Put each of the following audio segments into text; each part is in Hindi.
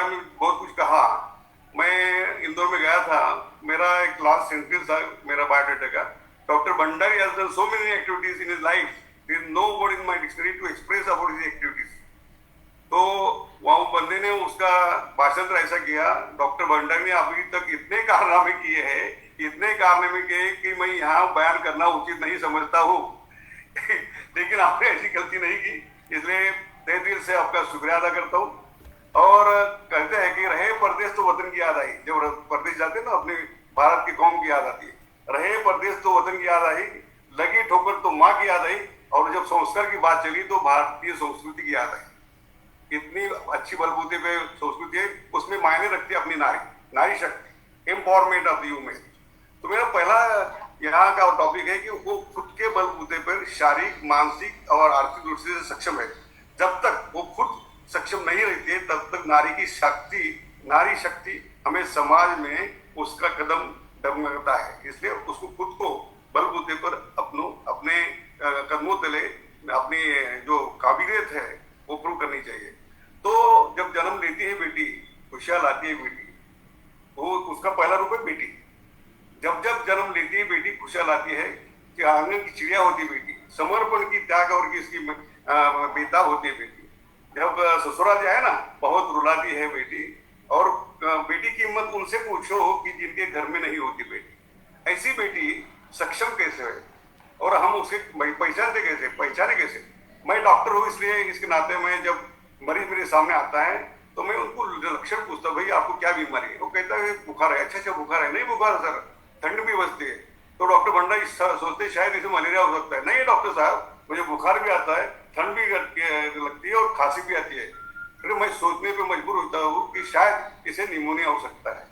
बारे में बहुत कुछ कहा। मैं इंदौर में गया था, मेरा एक लास्ट सेंटेंस था मेरा बायोडाटा का, doctor Bhandari has done so many activities in his life, there is no word in my dictionary to express about his activities. तो वहां बंदे ने उसका भाषण ऐसा किया, डॉक्टर भंडारी ने अभी तक इतने कारनामे किए हैं, इतने कारनामे किए कि मैं यहाँ बयान करना उचित नहीं समझता हूँ। लेकिन आपने ऐसी गलती नहीं की, इसलिए तहे दिल से आपका शुक्रिया अदा करता हूँ। और कहते हैं कि रहे परदेश तो वतन की याद आई। जब परदेश जाते हैं ना, अपने भारत की कौम की याद आती है। रहे परदेश तो वतन की याद आई, लगी ठोकर तो माँ की याद आई, और जब संस्कार की बात चली तो भारतीय संस्कृति की याद आई। इतनी अच्छी बलबूते पे संस्कृति है, उसमें मायने रखती है अपनी नारी, नारी शक्ति, एम्पावरमेंट ऑफ द वुमेन। तो मेरा पहला यहाँ का टॉपिक है कि वो खुद के बलबूते पर शारीरिक, मानसिक और आर्थिक रूप से सक्षम है। जब तक वो खुद सक्षम नहीं रहती है तब तक नारी शक्ति हमें समाज में उसका कदम डगमगाता है। इसलिए उसको खुद को बलबूते पर अपने कदमों तले अपनी जो काबिलियत है वो प्रूव करनी चाहिए। तो जब जन्म लेती है बेटी, खुशियां लाती है बेटी, वो उसका पहला रूप है बेटी। जब जब जन्म लेती है बेटी, खुशियां लाती है कि आंगन की चिड़िया होती है बेटी, समर्पण की, त्याग और की इसकी बेताब होती है बेटी। जब ससुराल जाए ना, बहुत रुलाती है बेटी, और बेटी की हिम्मत उनसे पूछो कि जिनके घर में नहीं होती बेटी। ऐसी बेटी सक्षम कैसे है और हम उसे पहचाने कैसे? मैं डॉक्टर हूँ, इसलिए इसके नाते मैं जब मरीज मेरे सामने आता है तो मैं उनको लक्षण पूछता हूँ, भाई आपको क्या बीमारी है? वो कहता है बुखार है। अच्छा बुखार है? नहीं बुखार सर, ठंड भी बजती है। तो डॉक्टर भंडारी सोचते शायद इसे मलेरिया हो सकता है। नहीं डॉक्टर साहब, मुझे बुखार भी आता है, ठंड भी लगती है और खांसी भी आती है। फिर मैं सोचने पे मजबूर होता हूँ कि शायद इसे निमोनिया हो सकता है।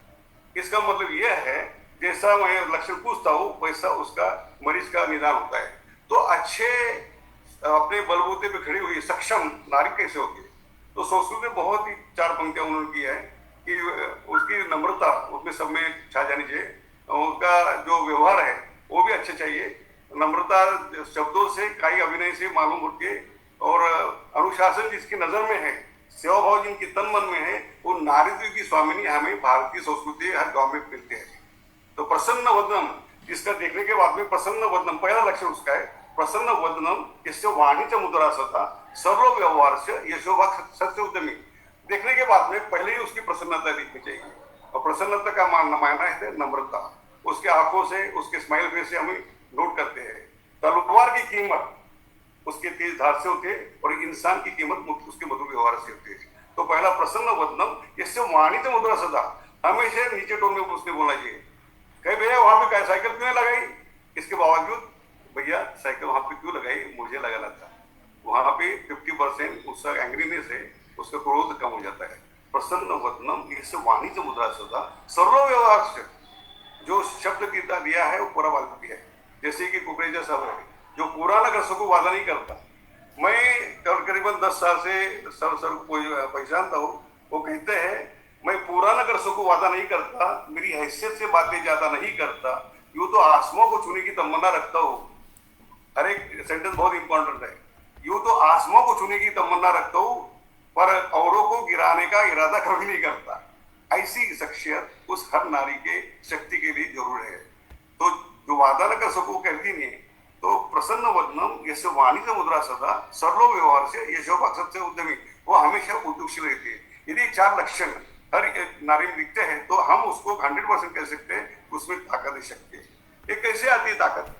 इसका मतलब यह है, जैसा मैं लक्षण पूछता हूँ वैसा उसका मरीज का निदान होता है। तो अच्छे अपने बलबूते पे खड़ी हुई सक्षम नारी कैसे होती है? तो संस्कृत में बहुत ही 4 पंक्तियां उन्होंने की है कि उसकी नम्रता उसमें सब में छा जानी चाहिए, उसका जो व्यवहार है वो भी अच्छा चाहिए। नम्रता शब्दों से, काई अभिनय से मालूम होती है, और अनुशासन जिसकी नजर में है, सेवा भाव जिनकी तन मन में है, वो नारीत्व की स्वामिनी हमें भारतीय संस्कृति हर गांव में मिलते हैं। तो प्रसन्न वदनम, जिसका देखने के बाद में प्रसन्न वदनम, पहला लक्षण उसका है प्रसन्न वदनम, इससे वाणिज्य मुद्रा सदा सर्व व्यवहार से यशोभा सत्य उद्यमी। देखने के बाद में पहले ही उसकी प्रसन्नता दिखनी चाहिए, और प्रसन्नता का मायना है नम्रता। उसके आंखों से, उसके स्माइल फेस से हमें नोट करते हैं। तलवार की कीमत उसके तेज धार से होती है, और इंसान की कीमत उसके मधुर व्यवहार से होती है। तो पहला प्रसन्न वदनम, इससे वाणिज्य मुद्रा सदा, हमेशा नीचे टोन में उसने बोलना चाहिए। कहे भैया वहां पे साइकिल क्यों लगाई? इसके बावजूद भैया साइकिल वहां पे क्यों लगाई? मुझे लगाना था। वहां पे 50% उसका एंग्रीनेस है, उसका क्रोध कम हो जाता है। प्रसन्न वदनम, इससे वाणिज्य मुद्रा सदा सर्व व्यवहार से, जो शब्द गीता दिया है वो पूरा वाक्य है। जैसे कि कुकरेजा साहब है, जो पूरा न कर सको वादा नहीं करता। मैं करीबन 10 साल से सर को पहचानता हूँ। वो कहते हैं मैं पूरा न कर सकूं वादा नहीं करता, मेरी हैसियत से बातें ज्यादा नहीं करता, यूं तो आसमां को छूने की तमन्ना रखता हूँ। हर एक सेंटेंस बहुत इंपॉर्टेंट है। यूं तो आसमां को छूने की तमन्ना रखता हूँ, पर औरों को गिराने का इरादा कभी नहीं करता। ऐसी शख्सियत उस हर नारी के शक्ति के लिए जरूर है। तो जो वादा न कर सकूं कहती नहीं। तो प्रसन्न वदनम, यश वाणिज्य मुद्रा सदा सर्व व्यवहार से यशोभा सत्य उद्यमी, वो हमेशा उद्योगशील रहती है। यदि 4 लक्षण हर एक नारी में दिखते हैं तो हम उसको 100% कह सकते हैं, उसमें ताकत है, शक्ति है। ये कैसे आती है ताकत?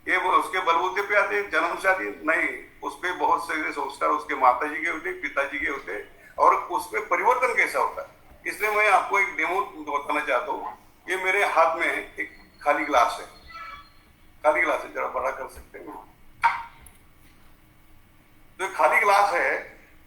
ये वो उसके बलबूते पे आती है, जन्म से आती है? नहीं, उसपे बहुत सारे संस्कार उसके माता जी के होते, पिताजी के होते, और उसमें परिवर्तन कैसा होता है। इसलिए मैं आपको एक डेमो बताना चाहता हूँ। ये मेरे हाथ में एक खाली ग्लास है, खाली ग्लास है, जरा बड़ा कर सकते हैं। तो खाली ग्लास है,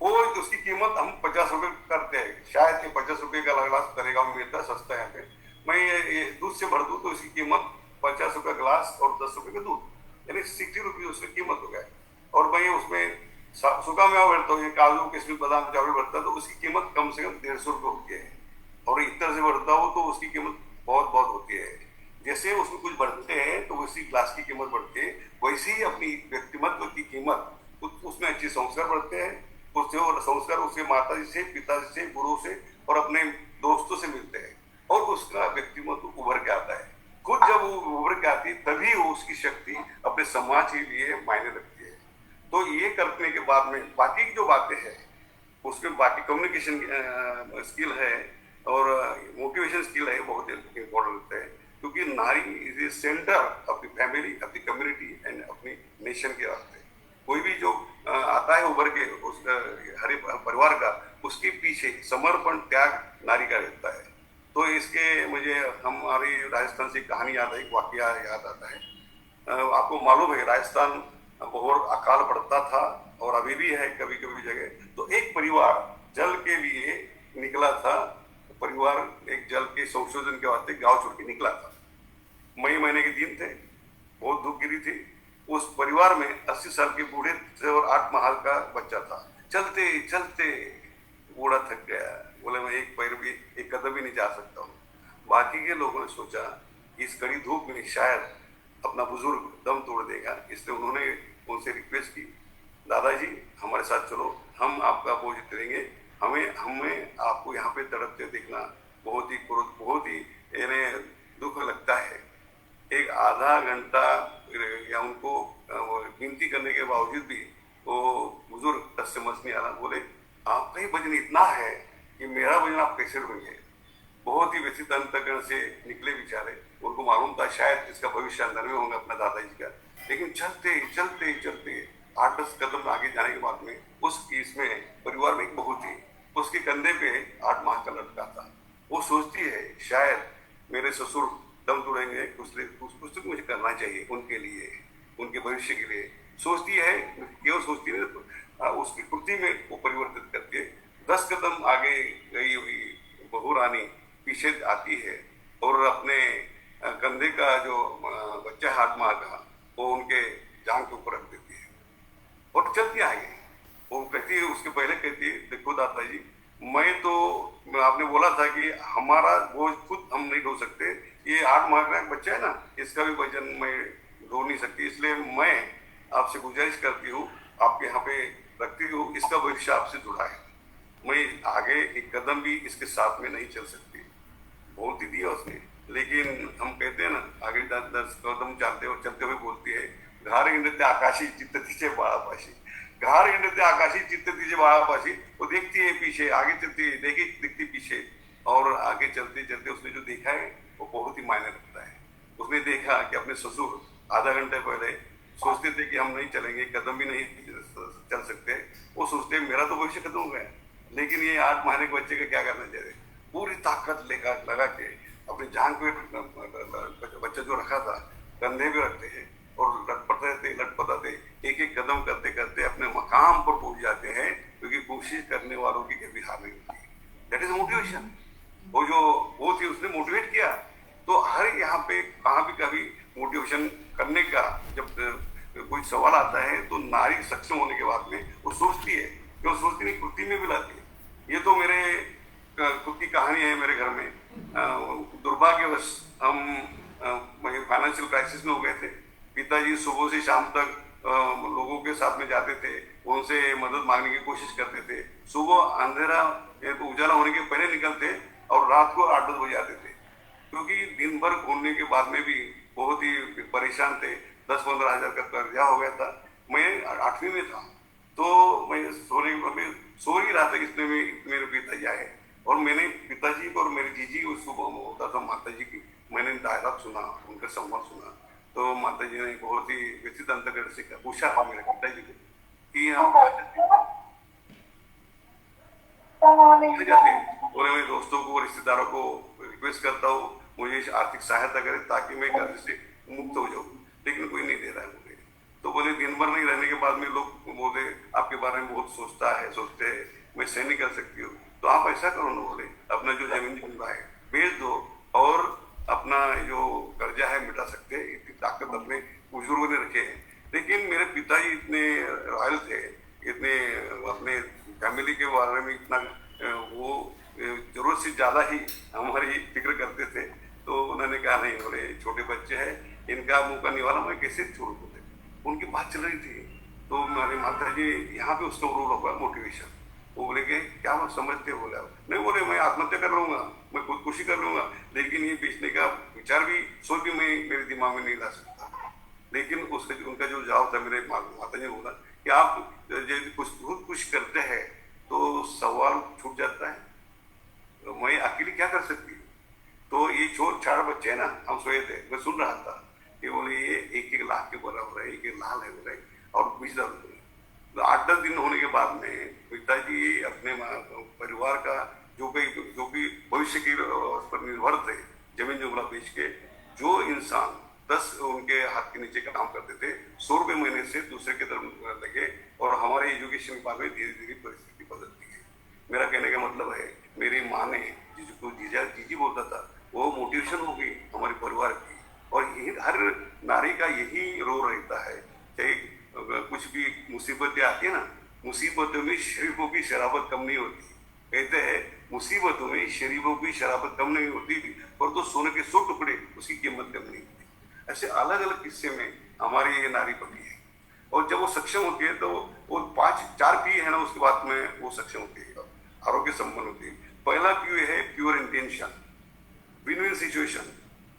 वो उसकी कीमत हम 50 रुपए करते हैं। शायद ये 50 रुपए का ग्लास करेगा मिलता है, सस्ता है यहाँ पे। मैं ये दूध से भर दूं तो इसकी कीमत 50 रुपए ग्लास और 10 रुपए का दूध, यानी 60 रुपये उसकी कीमत हो गया। और मैं उसमें सूखा मेवा भरता हूँ, काजू किशमिश बादाम चावल भरता है, तो उसकी कीमत कम से कम 150 रुपये होती है। और इतर से भरता हूँ तो उसकी कीमत बहुत बहुत होती है। जैसे उसमें कुछ बढ़ते हैं तो वैसी ग्लास की कीमत बढ़ती है, वैसे ही अपनी व्यक्तिमत्व की कीमत, उसमें अच्छे संस्कार बढ़ते हैं, उससे और संस्कार उसके माता जी से, पिताजी से, गुरु से और अपने दोस्तों से मिलते हैं और उसका व्यक्तित्व उभर के आता है। खुद जब वो उभर के आती है तभी वो उसकी शक्ति अपने समाज के लिए मायने रखती है। तो ये करने के बाद में बाकी की जो बातें हैं उसमें बाकी कम्युनिकेशन स्किल है और मोटिवेशन स्किल है, बहुत इम्पोर्टेंट होता है, क्योंकि नारी इज ए सेंटर अपनी फैमिली, अपनी कम्युनिटी एंड अपनी नेशन के वास्ते। कोई भी जो आता है उभर के उस हर परिवार का, उसके पीछे समर्पण त्याग नारी का रहता है। तो इसके मुझे हमारी राजस्थान से कहानी याद है, एक वाकया याद आता है। आपको मालूम है राजस्थान बहुत अकाल पड़ता था और अभी भी है कभी कभी जगह। तो एक परिवार जल के लिए निकला था, परिवार एक जल के संशोधन के वास्ते गांव छोड़ के निकला था। मई महीने के दिन थे, बहुत धूप गिरी थी। उस परिवार में 80 साल के बूढ़े थे और 8 माह का बच्चा था। चलते चलते बूढ़ा थक गया, बोले मैं एक पैर भी, एक कदम भी नहीं जा सकता हूँ। बाकी के लोगों ने सोचा इस कड़ी धूप में शायद अपना बुजुर्ग दम तोड़ देगा, इसलिए उन्होंने उनसे रिक्वेस्ट की, दादाजी हमारे साथ चलो, हम आपका बोझ उतरेंगे, हमें हमें आपको यहाँ पे तड़पते देखना बहुत ही इन्हें दुख लगता है। एक आधा घंटा या उनको विनती करने के बावजूद भी वो बुजुर्ग टस से मस नहीं आ रहा। बोले आपका ही वजन इतना है कि मेरा वजन आप कैसे ढूंढेंगे। बहुत ही व्यथित अंतकरण से निकले बेचारे। उनको मालूम था शायद इसका भविष्य अंदर में होगा अपना दादाजी का, लेकिन चलते चलते चलते 8-10 कदम आगे जाने के बाद में उस इसमें परिवार में एक बहू थी, उसके कंधे पे 8 माह का लड़का था। वो सोचती है शायद मेरे ससुर दम तोड़ेंगे, कुछ तो मुझे करना चाहिए उनके लिए, उनके भविष्य के लिए। सोचती है, केवल सोचती है, उसकी कृति में वो परिवर्तित करके 10 कदम आगे गई हुई बहू रानी पीछे आती है और अपने कंधे का जो बच्चा 8 माह का वो उनके जांग के ऊपर रख देती है और चलती आगे। वो कहती है, उसके पहले कहती है, देखो दादाजी आपने बोला था कि हमारा बोझ खुद हम नहीं ढो सकते, ये 8 माह का बच्चा है ना, इसका भी वजन मैं ढो नहीं सकती, इसलिए मैं आपसे गुजारिश करती हूँ, आपके यहाँ पे रखती हूँ, इसका भविष्य आपसे जुड़ा है, मैं आगे एक कदम भी इसके साथ में नहीं चल सकती। बोलती दिया उसने, लेकिन हम कहते हैं ना आगे 10 कदम चलते हुए बोलती है, घार हिंडते आकाशी चित्त तिचे बाळापाशी, घार हिंडते आकाशी चित्त तिचे बाळापाशी। वो देखती है पीछे, आगे चलती है, दिखती पीछे, और आगे चलते चलते उसने जो देखा है वो बहुत ही मायने रखता है। उसने देखा कि अपने ससुर आधा घंटे पहले सोचते थे कि हम नहीं चलेंगे, कदम भी नहीं चल सकते, वो सोचते मेरा तो भविष्य खत्म हो गया, लेकिन ये 8 महीने के बच्चे का क्या करना चाहिए। पूरी ताकत लगा के अपने जान पे बच्चा जो रखा था कंधे पे रखते हैं और लटपटाते एक एक कदम करते करते अपने मकाम पर पहुंच जाते हैं, क्योंकि कोशिश करने वालों की कभी हार नहीं होती। That is motivation. वो थी, उसने मोटिवेट किया। तो हर यहाँ पे कहाँ भी कभी मोटिवेशन करने का जब कोई सवाल आता है तो नारी सक्षम होने के बाद में वो सोचती है, क्यों सोचती नहीं, कृति में भी लाती है। ये तो मेरे खुद की कहानी है। मेरे घर में दुर्भाग्यवश हम फाइनेंशियल क्राइसिस में हो गए थे। पिताजी सुबह से शाम तक लोगों के साथ में जाते थे, उनसे मदद मांगने की कोशिश करते थे। सुबह अंधेरा तो उजाला होने के पहले निकलते और रात को 8-10 बजे आते थे, क्योंकि दिन भर घूमने के बाद में भी बहुत ही परेशान थे। 10-15 हजार का कर्जा हो गया था। मैं 8वीं में था, तो मैं सो ही रहा था, इसमें मेरे पिताजी आए और मैंने पिताजी को और मेरी जीजी उसको होता था माता जी की, मैंने डायलॉग सुना, उनका संवाद सुना। तो माता जी ने बहुत ही व्यथित अंतर्गत से पूछा मेरे पिताजी को कि हम जाते हैं। बोले मैं दोस्तों को, रिश्तेदारों को रिक्वेस्ट करता हूँ मुझे आर्थिक सहायता करें ताकि मैं कर्ज से मुक्त हो जाऊँ, लेकिन कोई नहीं दे रहा है मुझे। तो बोले दिन भर नहीं रहने के बाद में लोग बोले आपके बारे में बहुत सोचते हैं, मैं सही नहीं कर सकती हूँ। तो आप ऐसा करो ना, बोले अपना जो जमीन जमीन है बेच दो और अपना जो कर्जा है मिटा सकते हैं। इतनी ताकत अपने बुजुर्गों ने रखे हैं। लेकिन मेरे पिताजी इतने रॉयल थे, इतने अपने फैमिली के बारे में इतना वो जरूरत से ज्यादा ही हमारी फिक्र करते थे। तो उन्होंने कहा नहीं, बोले छोटे बच्चे हैं, इनका मुंह का निवाला मैं कैसे छोड़ दूँ। उनकी बात चल रही थी, तो मेरे माता जी यहाँ पे उसका रोल होगा मोटिवेशन। वो बोले कि क्या आप समझते हो? बोला नहीं, बोले मैं आत्महत्या कर लूंगा, मैं खुदकुशी कर लूंगा, लेकिन ये बेचने का विचार भी सोच भी मैं मेरे दिमाग में नहीं ला सकता। लेकिन उसका उनका जो जवाब था, मेरे माता जी ने बोला कि आप जब कुछ खुद कुछ करते हैं तो सवाल छूट जाता है, तो मैं अकेली क्या कर सकती हूँ? तो ये छोर 4 बच्चे है ना, हम सोए थे, मैं सुन रहा था कि बोले ये 1-1 लाख के बराबर है, 1-1 लाख है बोले, और 20,000 बोले। तो 8-10 दिन होने के बाद में पिताजी अपने परिवार का जो भी भविष्य की उस पर निर्भर थे, जमीन जमुला बेच के, जो इंसान 10 उनके हाथ के नीचे काम करते थे, 100 रुपये महीने से दूसरे के तरफ लगे, और हमारे एजुकेशन विभाग में धीरे धीरे परिस्थिति बदलती है। मेरा कहने का मतलब है, मेरी माँ ने जिसको जीजा जीजी बोलता था, वो मोटिवेशन हो गई हमारे परिवार की। और यही हर नारी का यही रोल रहता है, चाहे कुछ भी मुसीबतें आती है ना, मुसीबतों में शरीफों की शराबत कम नहीं होती। कहते हैं मुसीबतों में शरीफों की शराबत कम नहीं होती, पर तो सोने के 100 टुकड़े उसकी कीमत कम नहीं होती। ऐसे अलग अलग किस्से में हमारी ये नारी पली है, और जब वो सक्षम होती है तो वो 4 P है ना, उसके बाद में वो सक्षम होती है, आरोग्य संपन्न होती है। पहला P है pure intention, win win situation.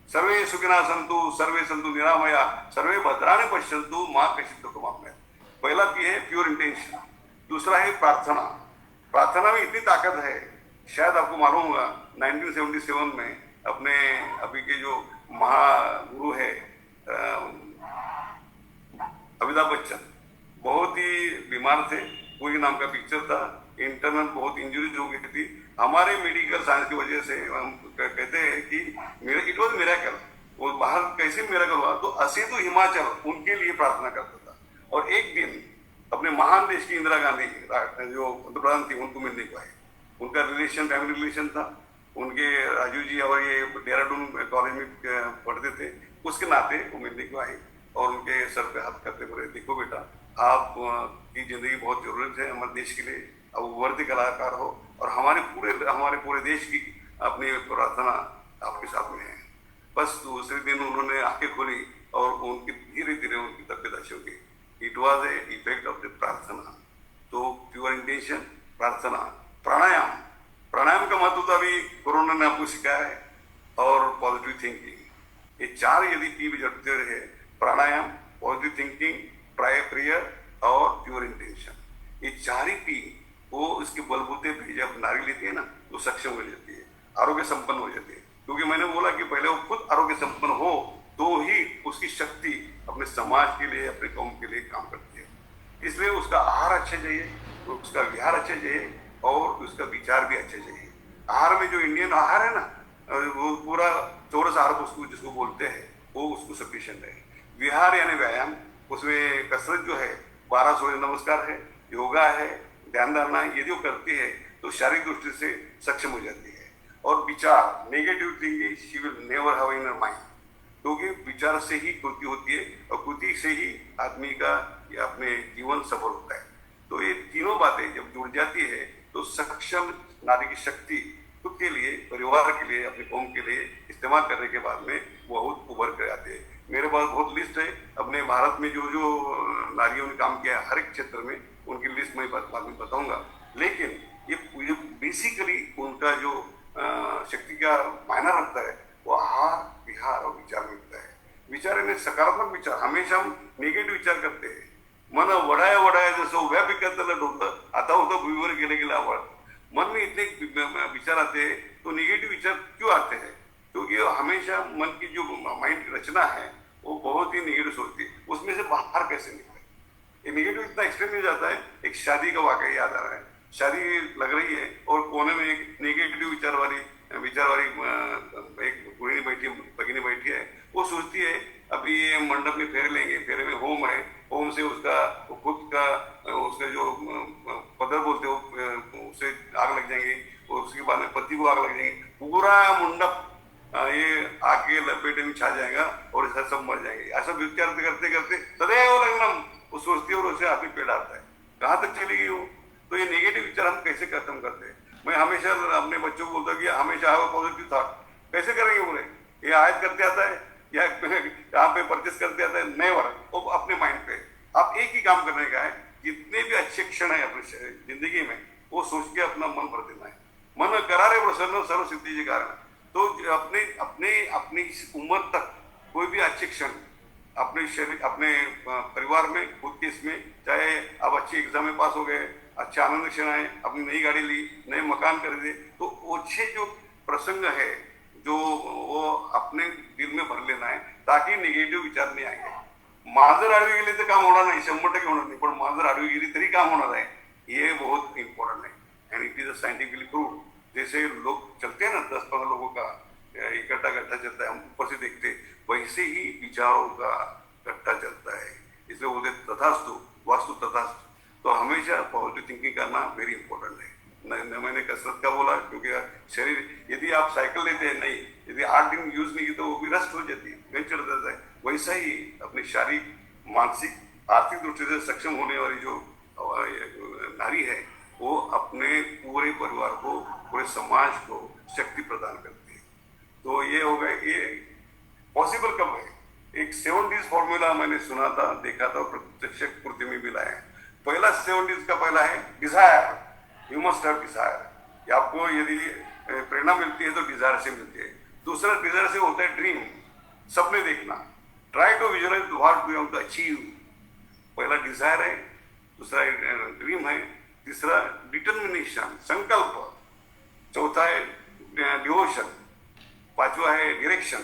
सर्वे सुखिना संतु, सर्वे संतु निरामया, सर्वे भद्राणि पश्यन्तु मां कश्चित् दुःखमाप्नुयात्। पहला P है प्योर इंटेंशन। दूसरा है प्रार्थना। प्रार्थना में इतनी ताकत है, शायद आपको मालूम होगा 1977 में अपने अभी के जो महागुरु है अमिताभ बच्चन, बहुत ही बीमार थे, पूरी नाम का पिक्चर था, इंटरनल बहुत इंजरीज हो गई थी। हमारे मेडिकल साइंस की वजह से हम कहते हैं कि इट वॉज मिरेकल। वो बाहर कैसे मिरेकल हुआ? तो असेतु हिमाचल उनके लिए प्रार्थना करता था, और एक दिन अपने महान देश की इंदिरा गांधी जो पंतप्रधान थी, उनको मिलने को आए। उनका रिलेशन फैमिली रिलेशन था, उनके राजू जी और ये देहरादून कॉलेज में पढ़ते थे, उसके नाते वो मिलने को आए, और उनके सर पे हाथ करते बोले, देखो बेटा, आप की जिंदगी बहुत जरूरत है हमारे देश के लिए, अब उभरते कलाकार हो, और हमारे पूरे देश की अपनी प्रार्थना आपके साथ में है। बस दूसरे दिन उन्होंने आंखें खोली, और उनकी धीरे धीरे उनकी तबियत अच्छी हो गई। It was a effect of the प्रार्थना। तो प्योर इंटेंशन, प्रार्थना, प्राणायाम। प्राणायाम का महत्व तो अभी कोरोना ने आपको सिखाया है, और पॉजिटिव थिंकिंग। ये 4 यदि P जड़ते रहे, प्राणायाम, पॉजिटिव थिंकिंग, प्रेयर और प्योर इंटेंशन, ये 4 ही P वो इसके बलबूते पे जब नारी लेती है ना, तो सक्षम हो जाती है, आरोग्य संपन्न हो जाती है। क्योंकि मैंने बोला कि पहले वो खुद आरोग्य संपन्न हो, तो ही उसकी शक्ति अपने समाज के लिए, अपने कौम के लिए काम करती है। इसलिए उसका आहार अच्छा चाहिए, उसका विहार अच्छा चाहिए, और उसका विचार भी अच्छा चाहिए। आहार में जो इंडियन आहार है ना, वो पूरा चौरस आहार उसको जिसको बोलते हैं, वो उसको सफिशिएंट है। विहार यानी व्यायाम, उसमें कसरत जो है, 12 सूर्य नमस्कार है, योगा है, ध्यान धारणा, यदि वो करती है तो शारीरिक दृष्टि से सक्षम हो जाती है। और विचार, negative thinking she will never have in her mind, क्योंकि विचार से ही कृति होती है, और कृति से ही आदमी का या अपने जीवन सफल होता है। तो ये तीनों बातें जब जुड़ जाती है, तो सक्षम नारी की शक्ति खुद के लिए, परिवार के लिए, अपने कौम के लिए इस्तेमाल करने के बाद में बहुत उभर कर आते हैं। मेरे पास बहुत लिस्ट है, अपने भारत में जो जो नारियों ने काम किया है हर एक क्षेत्र में, उनकी लिस्ट मैं बाद में बताऊंगा। लेकिन ये बेसिकली उनका जो शक्ति का मायना रखता है, वो आहार, विहार और विचार मिलता है। विचार यानी सकारात्मक विचार। हमेशा हम निगेटिव विचार करते हैं, मन वडाया वडाया जसं उभ्या पिकातलं डोकं आता होतं भुईवर गेले गेले आवड। मन में इतने विचार आते हैं, तो निगेटिव विचार क्यों आते हैं? क्योंकि हमेशा मन की जो माइंड की रचना है वो बहुत ही निगेटिव होती है, उसमें से बाहर कैसे निकले? ये निगेटिव इतना एक्सट्रीम हो जाता है। एक शादी का वाकया याद आ रहा है, शादी लग रही है और कोने में एक नेगेटिव विचार वाली एक बुढ़ी बैठी, भगिनी बैठी है। वो सोचती है अभी ये मंडप में फेरे लेंगे, फेरे में होम है, होम से उसका खुद का उसका जो पदर बोलते हो उसे आग लग जाएंगी, और उसके बाद में पति को आग लग जाएंगी, पूरा मंडप ये आग के लपेटे में छा जाएगा और ऐसा सब मर जाएंगे। ऐसा विचार करते करते सदैव लग्नम वो सोचती है और उसे आदमी पेड़ आता है। कहाँ तक चलेगी वो? तो ये नेगेटिव विचार हम कैसे खत्म करते हैं? मैं हमेशा अपने बच्चों को बोलता हूँ कि हमेशा हैव पॉजिटिव थॉट। कैसे करेंगे बोले? ये आयत करते आता है या यहाँ पे परचेस करते आता है? नेवर। वो अपने माइंड पे आप एक ही काम करने का है, जितने भी अच्छे क्षण है अपनी जिंदगी में वो सोच के अपना मन भर देना है। मन करारे प्रसन्न सर्व सिद्धि के कारण। तो अपने अपने अपनी इस उम्र तक कोई भी अच्छे क्षण अपने शरीर, अपने परिवार में, खुद के इसमें, चाहे आप अच्छे एग्जाम में पास हो गए, अच्छे आनंद क्षण आए, अपनी नई गाड़ी ली, नए मकान खरीदे, तो अच्छे जो प्रसंग है जो वो अपने दिल में भर लेना है, ताकि निगेटिव्ह विचार नाही आएंगे। मांजर आडवी गेली तर काम होणार नाही, 100% होणार नाही, पण मांजर आडवी गेली तरी काम होणार आहे, ये बहुत इंपॉर्टेंट है। And it is scientifically prove. जैसे लोग चलते हैं ना, 10-15 लोगों का इकट्ठा गट्ठा चलता है, हम ऊपर से देखते, वैसे ही विचारों का गट्ठा चलता है। इसलिए बोलते तथास्तु वास्तु तथास्तु। तो हमेशा पॉजिटिव थिंकिंग करना वेरी इंपॉर्टेंट है। न मैंने कसरत का बोला, क्योंकि शरीर, यदि आप साइकिल लेते हैं, नहीं, यदि 8 दिन यूज नहीं की तो वो भी रस्ट हो जाती है, वही चढ़ जाता है। वैसा ही अपनी शारीरिक, मानसिक, आर्थिक दृष्टि से सक्षम होने वाली जो नारी है, वो अपने पूरे परिवार को, पूरे समाज को शक्ति प्रदान करती है। तो ये हो गए, ये पॉसिबल कब है? एक 7 Ds फॉर्मूला मैंने सुना था, देखा था, प्रत्यक्ष पूर्ति में भी लाया है। पहला 7 Ds का पहला है desire. You must have desire. आपको यदि प्रेरणा मिलती है तो डिजायर से मिलती है। दूसरा डिजायर से होता है ड्रीम, सपने देखना। Try to visualise what you want to achieve. पहला डिजायर है, दूसरा ड्रीम है, तीसरा डिटर्मिनेशन, संकल्प, चौथा है डिवोशन, पांचवा है डायरेक्शन,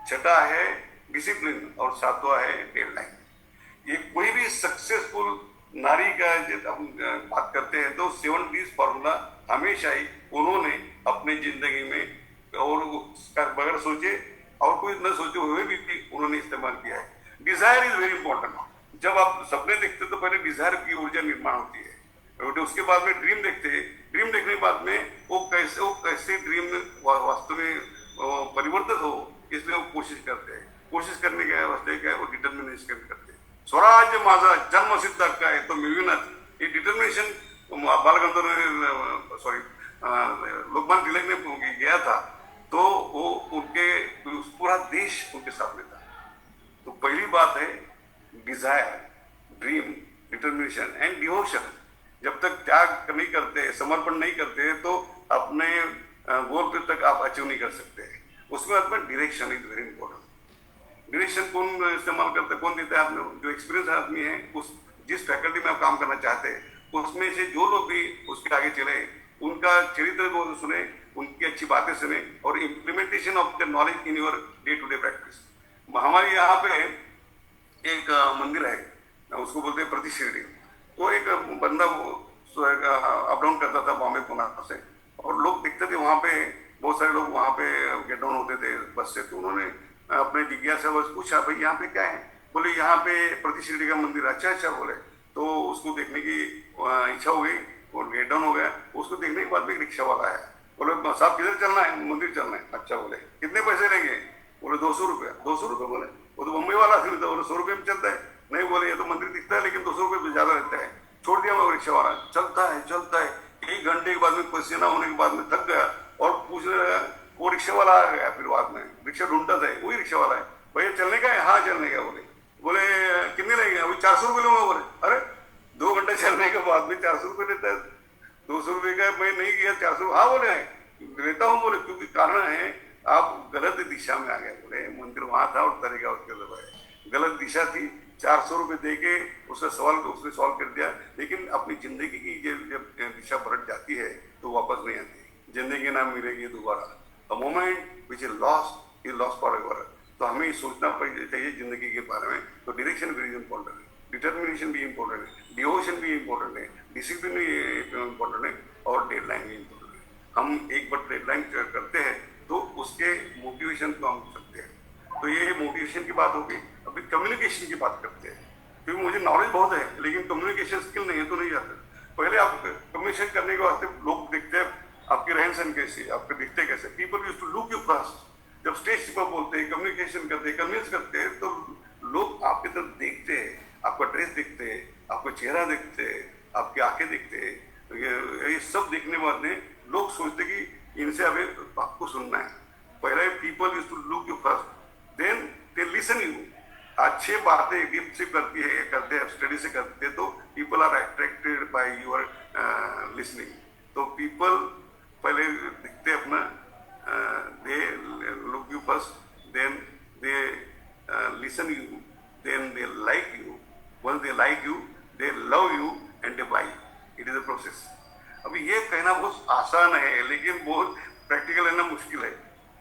छठा है डिसिप्लिन और सातवां है डेडलाइन। ये कोई भी सक्सेसफुल नारी का जब हम बात करते हैं तो 7 Ds फॉर्मूला हमेशा ही उन्होंने अपनी जिंदगी में और बगैर सोचे और कोई न सोचे हुए भी उन्होंने इस्तेमाल किया है। Desire is very important. जब आप सपने देखते तो पहले डिजायर की ऊर्जा निर्माण होती है, और उसके बाद में ड्रीम देखते हैं। ड्रीम देखने के बाद में वो कैसे ड्रीम वास्तव में परिवर्तित हो, इसलिए वो कोशिश करते हैं। कोशिश करने के वास्ते क्या है, वो डिटर्मिनेशन करते हैं। स्वराज्य माझा जन्मसिद्ध हक्क है तो मिळविणार, ये डिटर्मिनेशन बालगंधर्व लोकमान्य तिलक ने गया था, तो वो उनके पूरा देश उनके सामने था। तो पहली बात है desire, dream, determination and devotion. जब तक त्याग नहीं करते, समर्पण नहीं करते, तो अपने गोल पे तक आप अचीव नहीं कर सकते। उसमें अपना direction is very important. Direction कौन इस्तेमाल करता है, कौन देता है? आपने जो एक्सपीरियंस आदमी है, उस जिस फैकल्टी में आप काम करना चाहते हैं, उसमें से जो लोग भी उसके आगे चले, उनका चरित्र को सुने, उनकी अच्छी बातें सुने, और implementation of the knowledge in your day to day practice. हमारे यहाँ पे एक मंदिर है, उसको बोलते हैं प्रति शिरडी। तो एक बंदा अप डाउन करता था बॉम्बे पुणे से, और लोग दिखते थे वहाँ पे, बहुत सारे लोग वहाँ पे गेट डाउन होते थे बस से। तो उन्होंने अपने जिज्ञासा बस पूछा, भाई यहाँ पे क्या है? बोले यहाँ पे प्रति शिरडी का मंदिर। अच्छा बोले। तो उसको देखने की इच्छा हो गई और गेट डाउन हो गया। उसको देखने के बाद में एक रिक्शा वाला आया, बोले साहब किधर चलना है? मंदिर चलना है। अच्छा बोले, कितने पैसे लेंगे? बोले 200 रुपये। 200 रुपये बोले, वो तो मुंबई वाला फिर बोले 100 रुपये में चलता है। नहीं बोले, ये तो मंदिर दिखता है लेकिन 200 रुपये ज्यादा रहता है। छोड़ दिया वो रिक्शा वाला। चलता है 1 घंटे के बाद में पसीना होने के बाद में थक गया, और पूछने लगा, वो रिक्शा वाला आ गया। फिर बाद में रिक्शा ढूंढता था, वही रिक्शा वाला है। भैया चलने का है? हाँ चलने का। बोले कितने लेंगे? अभी 400 रुपये लूंगा। बोले अरे 2 घंटे चलने के बाद में 400 रुपये लेता है? 200 रुपये का मैं नहीं किया, 400। हाँ बोले लेता हूँ। बोले क्योंकि कारण है आप गलत दिशा में आ गए। बोले मंदिर वहां था और तरीका उसके गलत दिशा थी। 400 रुपये दे के उसने सॉल्व कर दिया, लेकिन अपनी जिंदगी की जब दिशा पलट जाती है तो वापस नहीं आती। जिंदगी ना मिलेगी दोबारा। The moment which is lost for ever. तो हमें सोचना चाहिए जिंदगी के बारे में। तो डायरेक्शन भी इंपॉर्टेंट है, डिटर्मिनेशन भी इंपॉर्टेंट है, डिवोशन भी इंपॉर्टेंट है, डिसिप्लिन भी इंपॉर्टेंट है, और डेडलाइन भी इंपॉर्टेंट है। हम एक बार डेडलाइन करते हैं तो उसके मोटिवेशन को हम सकते हैं। तो ये मोटिवेशन की बात होगी। अभी कम्युनिकेशन की बात करते हैं, क्योंकि मुझे नॉलेज बहुत है लेकिन कम्युनिकेशन स्किल नहीं है तो नहीं जाते। पहले आप कम्युनिकेशन करने के वास्ते लोग देखते हैं आपके रहन सहन कैसे, आपके दिखते कैसे। People used to look you first. जब स्टेज पर बोलते हैं, कम्युनिकेशन करते हैं, कन्विंस करते हैं, तो लोग आपकी तरफ देखते हैं, आपका ड्रेस देखते हैं, आपका चेहरा देखते हैं, आपकी आंखें देखते हैं। तो ये सब देखने बाद में लोग सोचते कि इनसे अभी आपको सुनना है। पहले people used to look you first, then they listen you. अच्छे बातें डीप से करते हैं स्टडी से करते हैं, तो people are attracted by your listening. तो पीपल पहले दिखते अपना, they look you first, then they listen you, then they like you, once they like you they love you and they buy. It is a process. अभी ये कहना बहुत आसान है लेकिन बहुत प्रैक्टिकल है ना, मुश्किल है।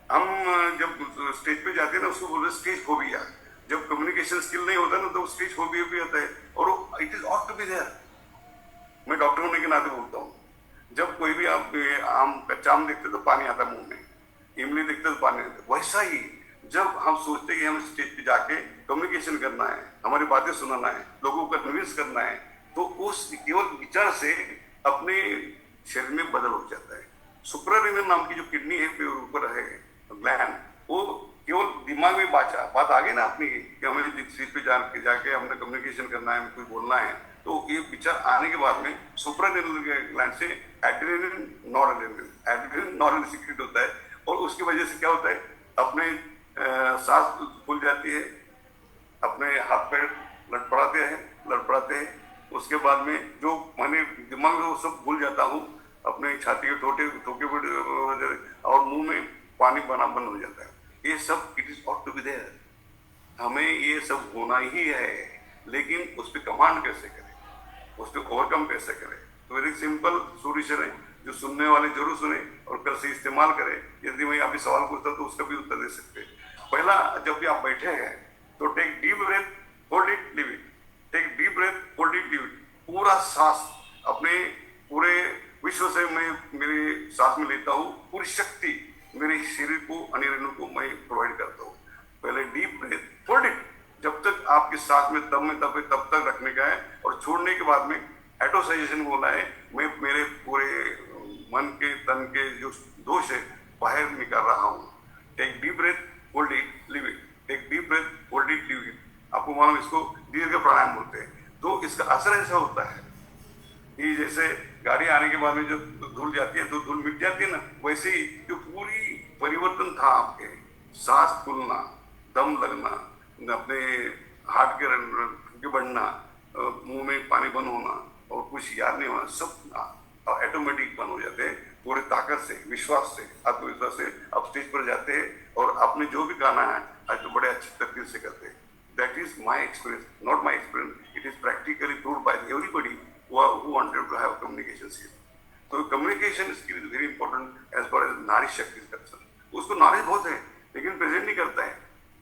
हम जब स्टेज पे जाते हैं ना, उसको बोलते हैं स्टेज फोबिया। जब कम्युनिकेशन स्किल नहीं होता ना, तो स्टेज फोबिया भी होता है, और it is ought to be there. मैं डॉक्टर होने के नाते बोलता हूँ, जब कोई भी आप कच्चा आम देखते तो पानी आता मुंह में, इमली देखते तो पानी आता, वैसा ही जब हम सोचते हैं कि हम स्टेज पे जाके कम्युनिकेशन करना है, हमारी बातें सुनाना है, लोगों को कन्विंस करना है, तो उस केवल विचार से अपने शरीर में बदल हो जाता है। सुप्रारेनल नाम की जो किडनी है ऊपर है ग्लैंड, वो केवल दिमाग में बात आ गई ना अपनी कि हमें स्टेज पे जाके हमने कम्युनिकेशन करना है, कुछ बोलना है, तो ये विचार आने के बाद में सुप्रारेनल ग्लैंड से एड्रेनलिन नॉरएड्रेनलिन सीक्रेट होता है, और उसकी वजह से क्या होता है, अपने सांस फूल जाती है, अपने हाथ पैर लड़पड़ाते हैं। उसके बाद में जो मैंने दिमाग में वो सब भूल जाता हूँ, अपने छाती के ठोके और मुंह में पानी बना बंद हो जाता है। ये सब it is ought to be there. हमें ये सब होना ही है, लेकिन उस पर कमांड कैसे करें, उस पर ओवरकम कैसे करें। तो वेरी सिंपल सोल्यूशन है, जो सुनने वाले जरूर सुने और कल से इस्तेमाल करें। यदि मैं अभी सवाल पूछता तो उसका भी उत्तर दे सकते हैं। पहला, जब भी आप बैठे हैं तो take deep breath, hold it, leave it. Take deep breath, hold it, leave it. पूरा सांस अपने पूरे विश्व से मैं मेरी सांस में लेता हूँ, पूरी शक्ति मेरे शरीर को, अनिरणु को मैं प्रोवाइड करता हूँ। पहले डीप ब्रेथ, होल्ड इट, जब तक आपके सांस में तब तक रखने का है, और छोड़ने के बाद में एटोसाइजेशन बोला है, मैं मेरे पूरे मन के तन के जो दोष है बाहर निकाल रहा हूँ। Take deep breath, hold it, leave it. Take deep breath, hold it, leave it. आपको मालूम, इसको दीर्घ प्राणायाम बोलते हैं। तो इसका असर ऐसा होता है कि जैसे गाड़ी आने के बाद में जब धूल जाती है तो धूल मिट जाती है ना, वैसे ही जो पूरी परिवर्तन था आपके, सांस फूलना, दम लगना, अपने हार्ट के बढ़ना, मुंह में पानी बंद होना और कुछ याद नहीं होना, सब ऑटोमेटिक बंद हो जाते हैं। पूरे ताकत से, विश्वास से, आत्मविश्वास से आप स्टेज पर जाते हैं और आपने जो भी गाना है आज तो बड़े अच्छी तरकीब से करते हैं। That is my experience, not my experience. It is practically proved by everybody who wanted to have communication skill. So communication skill is very important as far as नारी शक्ति is concerned. उसको नॉलेज बहुत है लेकिन प्रेजेंट नहीं करता है।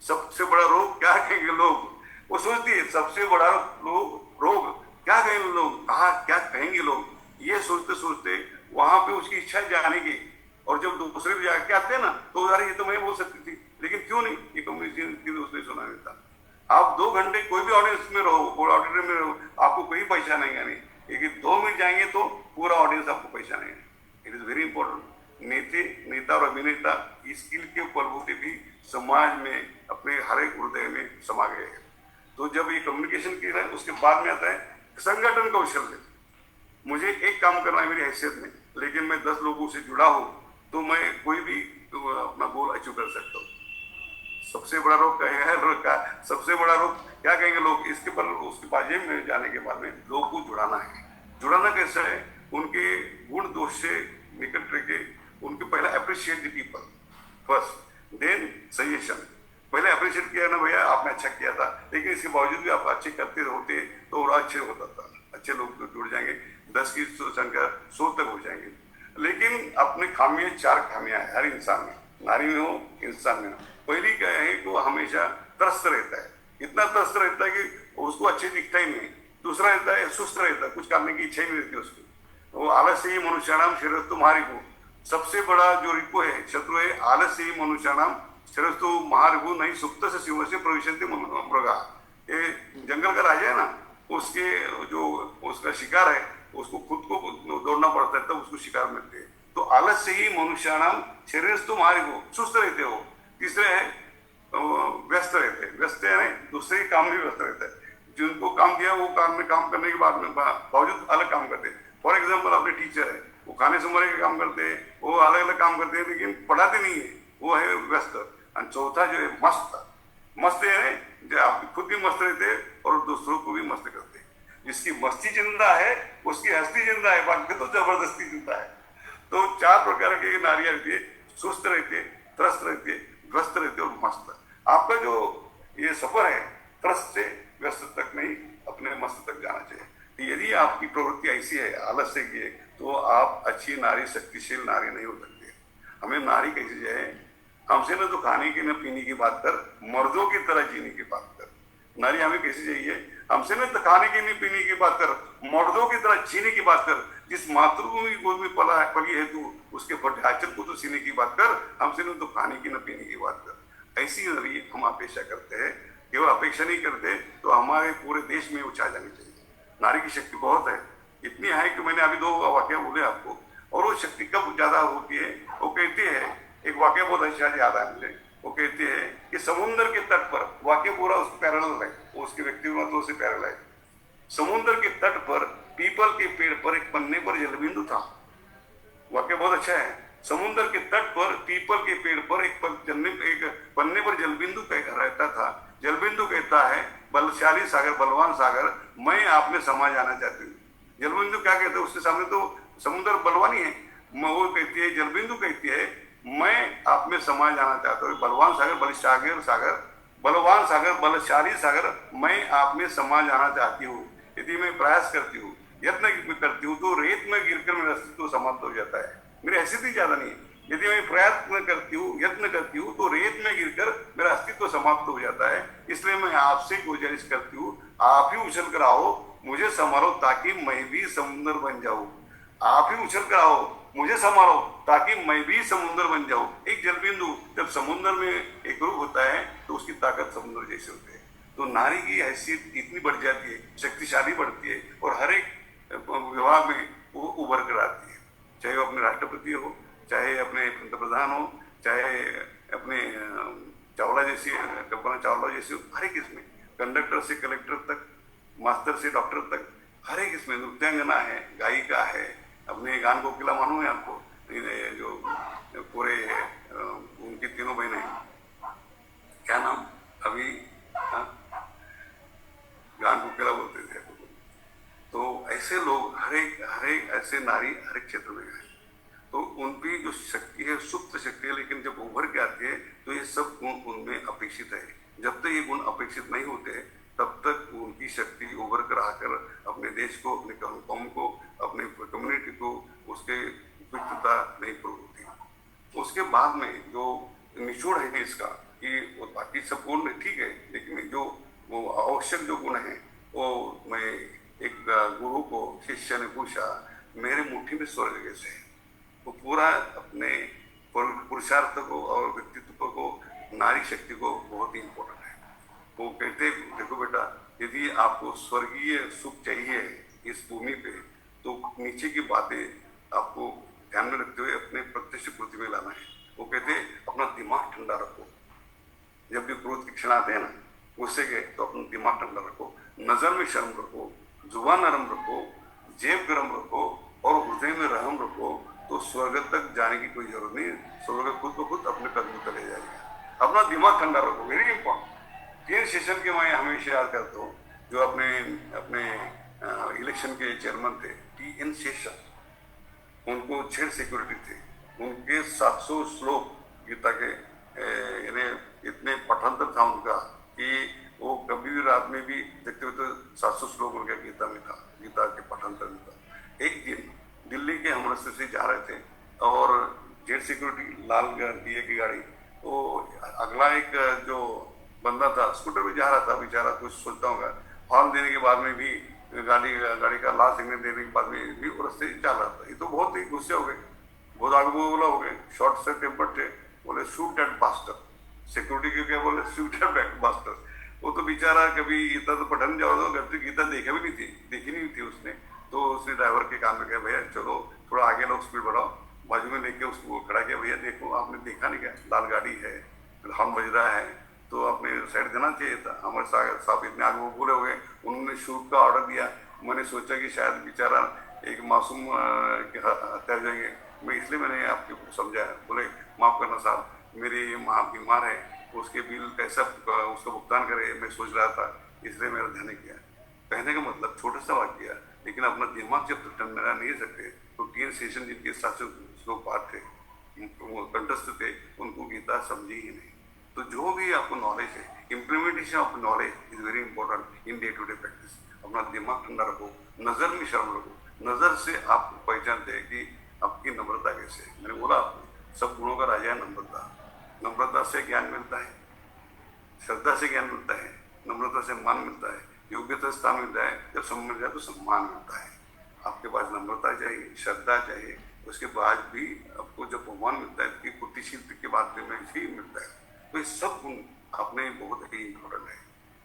सबसे बड़ा रोग क्या कहेंगे लोग, वो सोचती है सबसे बड़ा रोग क्या कहेंगे लोग, कहा क्या कहेंगे लोग, ये सोचते सोचते वहां पे उसकी इच्छा जाने की, और जब दूसरे भी जाके आते हैं ना तो यार ये तो मैं बोल सकती थी, लेकिन क्यों नहीं, ये कम्युनिकेशन स्किल उसने सुना नहीं था। आप 2 घंटे कोई भी ऑडियंस में रहो, ऑडिटोरियम में रहो, आपको कोई पहचानेगा नहीं, लेकिन 2 मिनट जाएंगे तो पूरा ऑडियंस आपको पहचानेगा। It is very important. नेता और अभिनेता इस स्किल के बलबूते भी समाज में अपने हर एक हृदय में समा गए हैं। तो जब ये कम्युनिकेशन किया है, उसके बाद में आता है संगठन कौशल। मुझे एक काम करना है मेरी हैसियत में, लेकिन मैं 10 लोगों से जुड़ा हूं तो मैं कोई भी अपना गोल अचीव कर सकता हूँ। सबसे बड़ा रोग क्या है, सबसे बड़ा रोग क्या कहेंगे लोग, इसके पर उसके बाजे में जाने के बाद में लोगों को जुड़ाना है। जुड़ाना कैसा है, उनके गुण दोष से निकट रह के उनके पहले appreciate the people first, then suggestion. पहले अप्रिशिएट किया ना भैया आपने अच्छा किया था, लेकिन इसके बावजूद भी आप अच्छे करते होते तो और अच्छे होता था, अच्छे लोग तो जुड़ जाएंगे, 10 की संख्या 100 तक हो जाएंगे। लेकिन अपने खामियां 4 खामियां है हर इंसान में, नारी में हो इंसान में हो। पहली क्या है कि वो हमेशा त्रस्त रहता है, इतना त्रस्त रहता है कि उसको अच्छे दिखता ही नहीं। दूसरा रहता है सुस्त रहता है, कुछ करने की इच्छा ही नहीं रहती उसको। वो आलस्य ही मनुष्याणाम शरीरस्थो महारिपु, सबसे बड़ा जो रिपु है, शत्रु है, आलस्य ही मनुष्याणाम शरीरस्थो महारिपु नहीं सुप्त से शिव से प्रविशन्ति मृगा। ये जंगल का राजा है ना, उसके जो उसका शिकार है उसको खुद को दौड़ना पड़ता है तब उसको शिकार मिलते हैं। तो आलस्य ही मनुष्याणाम शरीरस्थो महारिपु, सुस्त रहते हो। तीसरे है व्यस्त रहते हैं, व्यस्त है दूसरे काम में व्यस्त रहता है। जिनको काम दिया वो काम में काम करने के बाद में बावजूद अलग काम करते हैं। फॉर एग्जाम्पल अपने टीचर है, वो खाने संभालने का काम करते हैं, वो अलग अलग काम करते हैं, लेकिन पढ़ाते नहीं है, वो है व्यस्त। और चौथा जो है मस्त, मस्त है जो आप खुद भी मस्त रहते हैं और दूसरों को भी मस्त करते हैं। जिसकी मस्ती जिंदा है उसकी हस्ती जिंदा है, बाकी तो जबरदस्ती जिंदा है। तो 4 प्रकार की नारियां रहती है, सुस्त रहती है, त्रस्त रहती है, ग्रस्त रहती है और मस्त। आपका जो ये सफर है त्रस्त से ग्रस्त तक नहीं, अपने मस्त तक जाना चाहिए। यदि आपकी प्रवृत्ति ऐसी है आलस्य की है तो आप अच्छी नारी, शक्तिशील नारी नहीं हो सकती। हमें नारी कैसी चाहिए, हमसे न तो खाने की न पीने की बात कर, मर्दों की तरह जीने की बात कर। नारी हमें कैसी चाहिए, हमसे न तो खाने की न पीने की बात कर, मर्दों की तरह जीने की बात कर। जिस मातृभूमि गोद में पली है तू, उसके फटाचल को तो सीने की बात कर, हमसे न तो खाने की न पीने की बात कर। ऐसी नारी हम अपेक्षा करते हैं। केवल अपेक्षा नहीं करते तो हमारे पूरे देश में उछाल जानी चाहिए। नारी की शक्ति बहुत है, इतनी है कि मैंने अभी 2 वाक्य बोले आपको। और वो शक्ति कब ज्यादा होती है, वो कहती है, एक वाक्य बहुत अच्छा याद है मुझे। वो कहती है कि समुद्र के तट पर, वाक्य पूरा उसको पैरेलल है, उसके व्यक्तिगत से पैरेलल है। समुद्र के तट पर पीपल के पेड़ पर एक पन्ने पर जलबिंदु था। वाक्य बहुत अच्छा है। समुद्र के तट पर पीपल के पेड़ पर एक पन्ने पर जलबिंदु रहता था। जलबिंदु कहता है, बलशाली सागर, बलवान सागर, मैं आप में समा जाना चाहती हूँ। जलबिंदु क्या कहते हैं, उसके सामने तो समुद्र बलवानी है। वो कहती है, जलबिंदु कहती है, मैं आप में समा जाना चाहता हूँ। बलवान सागर, बलशागर सागर, बलवान सागर, बलशाली सागर, मैं आप में समा जाना चाहती हूँ। यदि मैं प्रयास करती हूँ, यत्न करती हूँ, तो रेत में गिरकर मेरा अस्तित्व समाप्त हो जाता है। मेरी हैसियत ही ज्यादा नहीं है। यदि मैं प्रयत्न करती हूँ, यत्न करती हूँ, तो रेत में गिरकर मेरा अस्तित्व समाप्त हो जाता है। इसलिए मैं आपसे गुजारिश करती हूँ, आप ही उछल कर आओ, मुझे संभालो, ताकि मैं भी समुद्र बन जाऊं। आप ही उछल कर आओ, मुझे संभालो, ताकि मैं भी समुद्र बन जाऊं। एक जलबिंदु जब समुद्र में एक रूप होता है तो उसकी ताकत समुद्र जैसे होती है। तो नारी की हैसियत इतनी बढ़ जाती है, शक्तिशाली बढ़ती है, और हर एक विभाग में वो उभर कर आती है। चाहे वो अपने राष्ट्रपति हो, चाहे अपने पंतप्रधान हो, चाहे अपने चावला जैसी, कल्पना चावला जैसी, हर एक इसमें, कंडक्टर से कलेक्टर तक, मास्टर से डॉक्टर तक, हर एक इसमें नृत्यांगना है, गायिका है, अपने गान कोकिला मालूम है आपको, जो पूरे उनकी तीनों बहनें, क्या नाम अभी, गान कोकिला बोलते थे। तो ऐसे लोग हर एक ऐसे नारी हर एक क्षेत्र में है। तो उनकी जो शक्ति है सुप्त शक्ति है, लेकिन जब उभर के आती है तो ये सब गुण उनमें अपेक्षित है। जब तक ये गुण अपेक्षित नहीं होते तब तक उनकी शक्ति उभर कर आकर अपने देश को, अपने कौम को, अपने कम्युनिटी को उसके उपयुक्तता नहीं प्रूव होती। उसके बाद में जो निचोड़ है इसका कि वो बाकी सब गुण ठीक है, लेकिन जो वो आवश्यक जो गुण है वो, मैं एक गुरु को शिष्य ने पूछा, मेरे मुट्ठी में स्वर्ग कैसे है। वो पूरा अपने पुरुषार्थ को और व्यक्तित्व को, नारी शक्ति को बहुत ही इंपॉर्टेंट है। वो कहते, देखो बेटा, यदि आपको स्वर्गीय सुख चाहिए इस भूमि पे, तो नीचे की बातें आपको ध्यान में रखते हुए अपने प्रत्यक्ष कृति में लाना है। वो कहते अपना दिमाग ठंडा रखो। जब भी क्रोध के क्षण आते हैं ना, गुस्से के, तो अपना दिमाग ठंडा रखो, नजर में शर्म रखो, जुबान नरम रखो, जेब गर्म रखो और हृदय में रहम रखो, तो स्वर्ग तक जाने की कोई जरूरत नहीं। स्वर्ग खुद को खुद अपने कदम पर ले जाएगा। अपना दिमाग ठंडा रखो, वेरी इंपॉर्टेंट। 3 सेशन के मैं हमेशा याद करता हूँ, जो अपने अपने इलेक्शन के चेयरमैन थे, TN शेषन, उनको 6 सिक्योरिटी थे। उनके 700 श्लोक गीता के इतने पठांतर था उनका कि वो कभी भी रात में भी देखते हुए तो 700 श्लोक उनका गीता में था, गीता के पठांतर में था। एक दिन दिल्ली के हम रास्ते से जा रहे थे और जेट सिक्योरिटी लाल DA की गाड़ी, तो अगला एक जो बंदा था स्कूटर पे जा रहा था, बेचारा कुछ सोचता होगा, हॉर्न देने के बाद में भी गाड़ी का लाल सिग्नल देने के बाद में भी वो रास्ते चल रहा था। ये तो बहुत ही गुस्से हो गए, बहुत आगे बोला हो गए, शॉर्ट से टेम्पर थे, बोले शूट एट बास्टर। सिक्योरिटी के क्या बोले, शूट एट बास्टर। वो तो बेचारा कभी गीता तो पढ़ने जाओ तो घर से गीता देखा भी नहीं थी, देखी नहीं थी उसने। तो उसने ड्राइवर के काम में कहा, भैया चलो थोड़ा आगे लो, स्पीड बढ़ाओ। बाजू में लेके उसको खड़ा किया, भैया देखो आपने देखा नहीं क्या, लाल गाड़ी है, हॉर्न बज रहा है, तो आपने साइड देना चाहिए था। हमारे साहब इतने आगे बोले हो गए, उन्होंने शूट का ऑर्डर दिया। मैंने सोचा कि शायद बेचारा एक मासूम हत्या जाएंगे, मैं इसलिए मैंने आपको समझाया। बोले माफ करना साहब, मेरी माँ बीमार है उसके बिल कैसा उसका भुगतान करे, मैं सोच रहा था, इसलिए मेरा ध्यान नहीं किया। कहने का मतलब छोटा सा वाक्य, लेकिन अपना दिमाग जब तक ठंडा नहीं सकते तो 3 सेशन जिनके 700 श्लोक पाठ थे, कंठस्थ थे, उनको गीता समझी ही नहीं। तो जो भी आपको नॉलेज है, implementation of knowledge is very important in day to day practice. अपना दिमाग ठंडा रखो, नजर में शर्म रखो। नजर से आप पहचानते हैं कि आपकी नम्रता कैसे है। मैंने बोला आपको सब गुणों का राजा है नम्रता। नम्रता से ज्ञान मिलता है, श्रद्धा से ज्ञान मिलता है, नम्रता से मान मिलता है, योग्यता से स्थान मिलता है, जब सम्मान मिल जाए तो सम्मान मिलता है। आपके पास नम्रता चाहिए, श्रद्धा चाहिए, उसके बाद भी आपको जब सम्मान मिलता है कि कुटिलता के बाद में ही मिलता है। तो ये सब गुण अपने बहुत ही इम्पोर्टेंट है।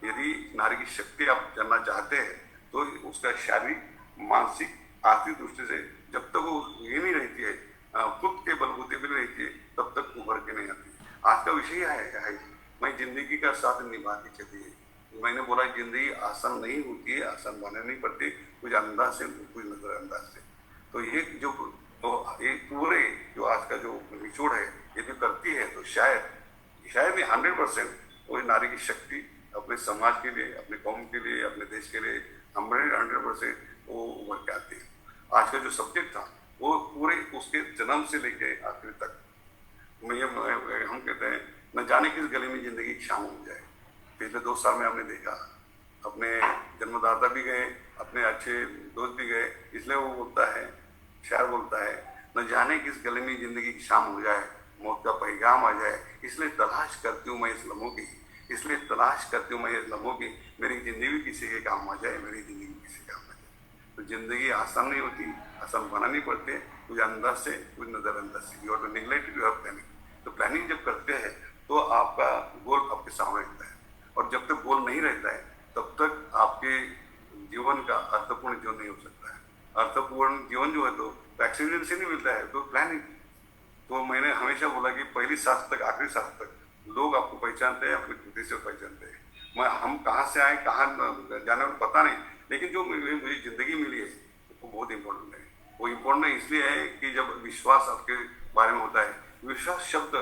यदि नारी की शक्ति आप जानना चाहते हैं तो उसका शारीरिक, मानसिक, आर्थिक दृष्टि से जब तक वो ये नहीं रहती है, खुद के बलबूते पर नहीं रहती है, तब तक उभर के नहीं आती। आज का विषय है मैं जिंदगी का साथ निभा के चली है। मैंने बोला जिंदगी आसान नहीं होती है, आसान बनाने नहीं पड़ती, कुछ अंदाज से, कुछ नजरअंदाज से। तो ये जो तो ये पूरे जो आज का जो निचोड़ है, ये जो करती है तो शायद नहीं 100% वो नारी की शक्ति अपने समाज के लिए, अपने कौम के लिए, अपने देश के लिए 100% वो उभर के आती है। आज का जो सब्जेक्ट था वो पूरे उसके जन्म से लेके आखिर तक हम कहते हैं न जाने किस गली में जिंदगी शाम हो जाए। पिछले 2 साल में हमने देखा, अपने जन्मदाता भी गए, अपने अच्छे दोस्त भी गए, इसलिए वो बोलता है, शायर बोलता है, न जाने किस गली में जिंदगी की शाम हो जाए, मौत का पैगाम आ जाए, इसलिए तलाश करती हूँ मैं इस लम्हों की, इसलिए तलाश करती हूँ मैं इस लम्हों की, मेरी जिंदगी किसी के काम आ जाए, मेरी जिंदगी किसी के काम आ जाए। तो जिंदगी आसान नहीं होती, आसान बनानी पड़ती है, कुछ अंदाज से, कुछ नजरअंदाज से। You have to neglect your planning. तो प्लानिंग जब करते हैं तो आपका गोल आपके सामने रहता है, और जब तक गोल नहीं रहता है तब तक आपके जीवन का अर्थपूर्ण जीवन नहीं हो सकता है। अर्थपूर्ण जीवन जो है तो एक्सीडेंट से नहीं मिलता है, तो प्लानिंग। तो मैंने हमेशा बोला कि पहली सांस तक आखिरी सांस तक लोग आपको पहचानते हैं, अपनी कृति से पहचानते हैं। हम कहाँ से आए, कहाँ जाने में पता नहीं, लेकिन जो मुझे जिंदगी मिली है वो बहुत इंपॉर्टेंट है। वो इम्पोर्टेंट इसलिए है कि जब विश्वास आपके बारे में होता है, विश्वास शब्द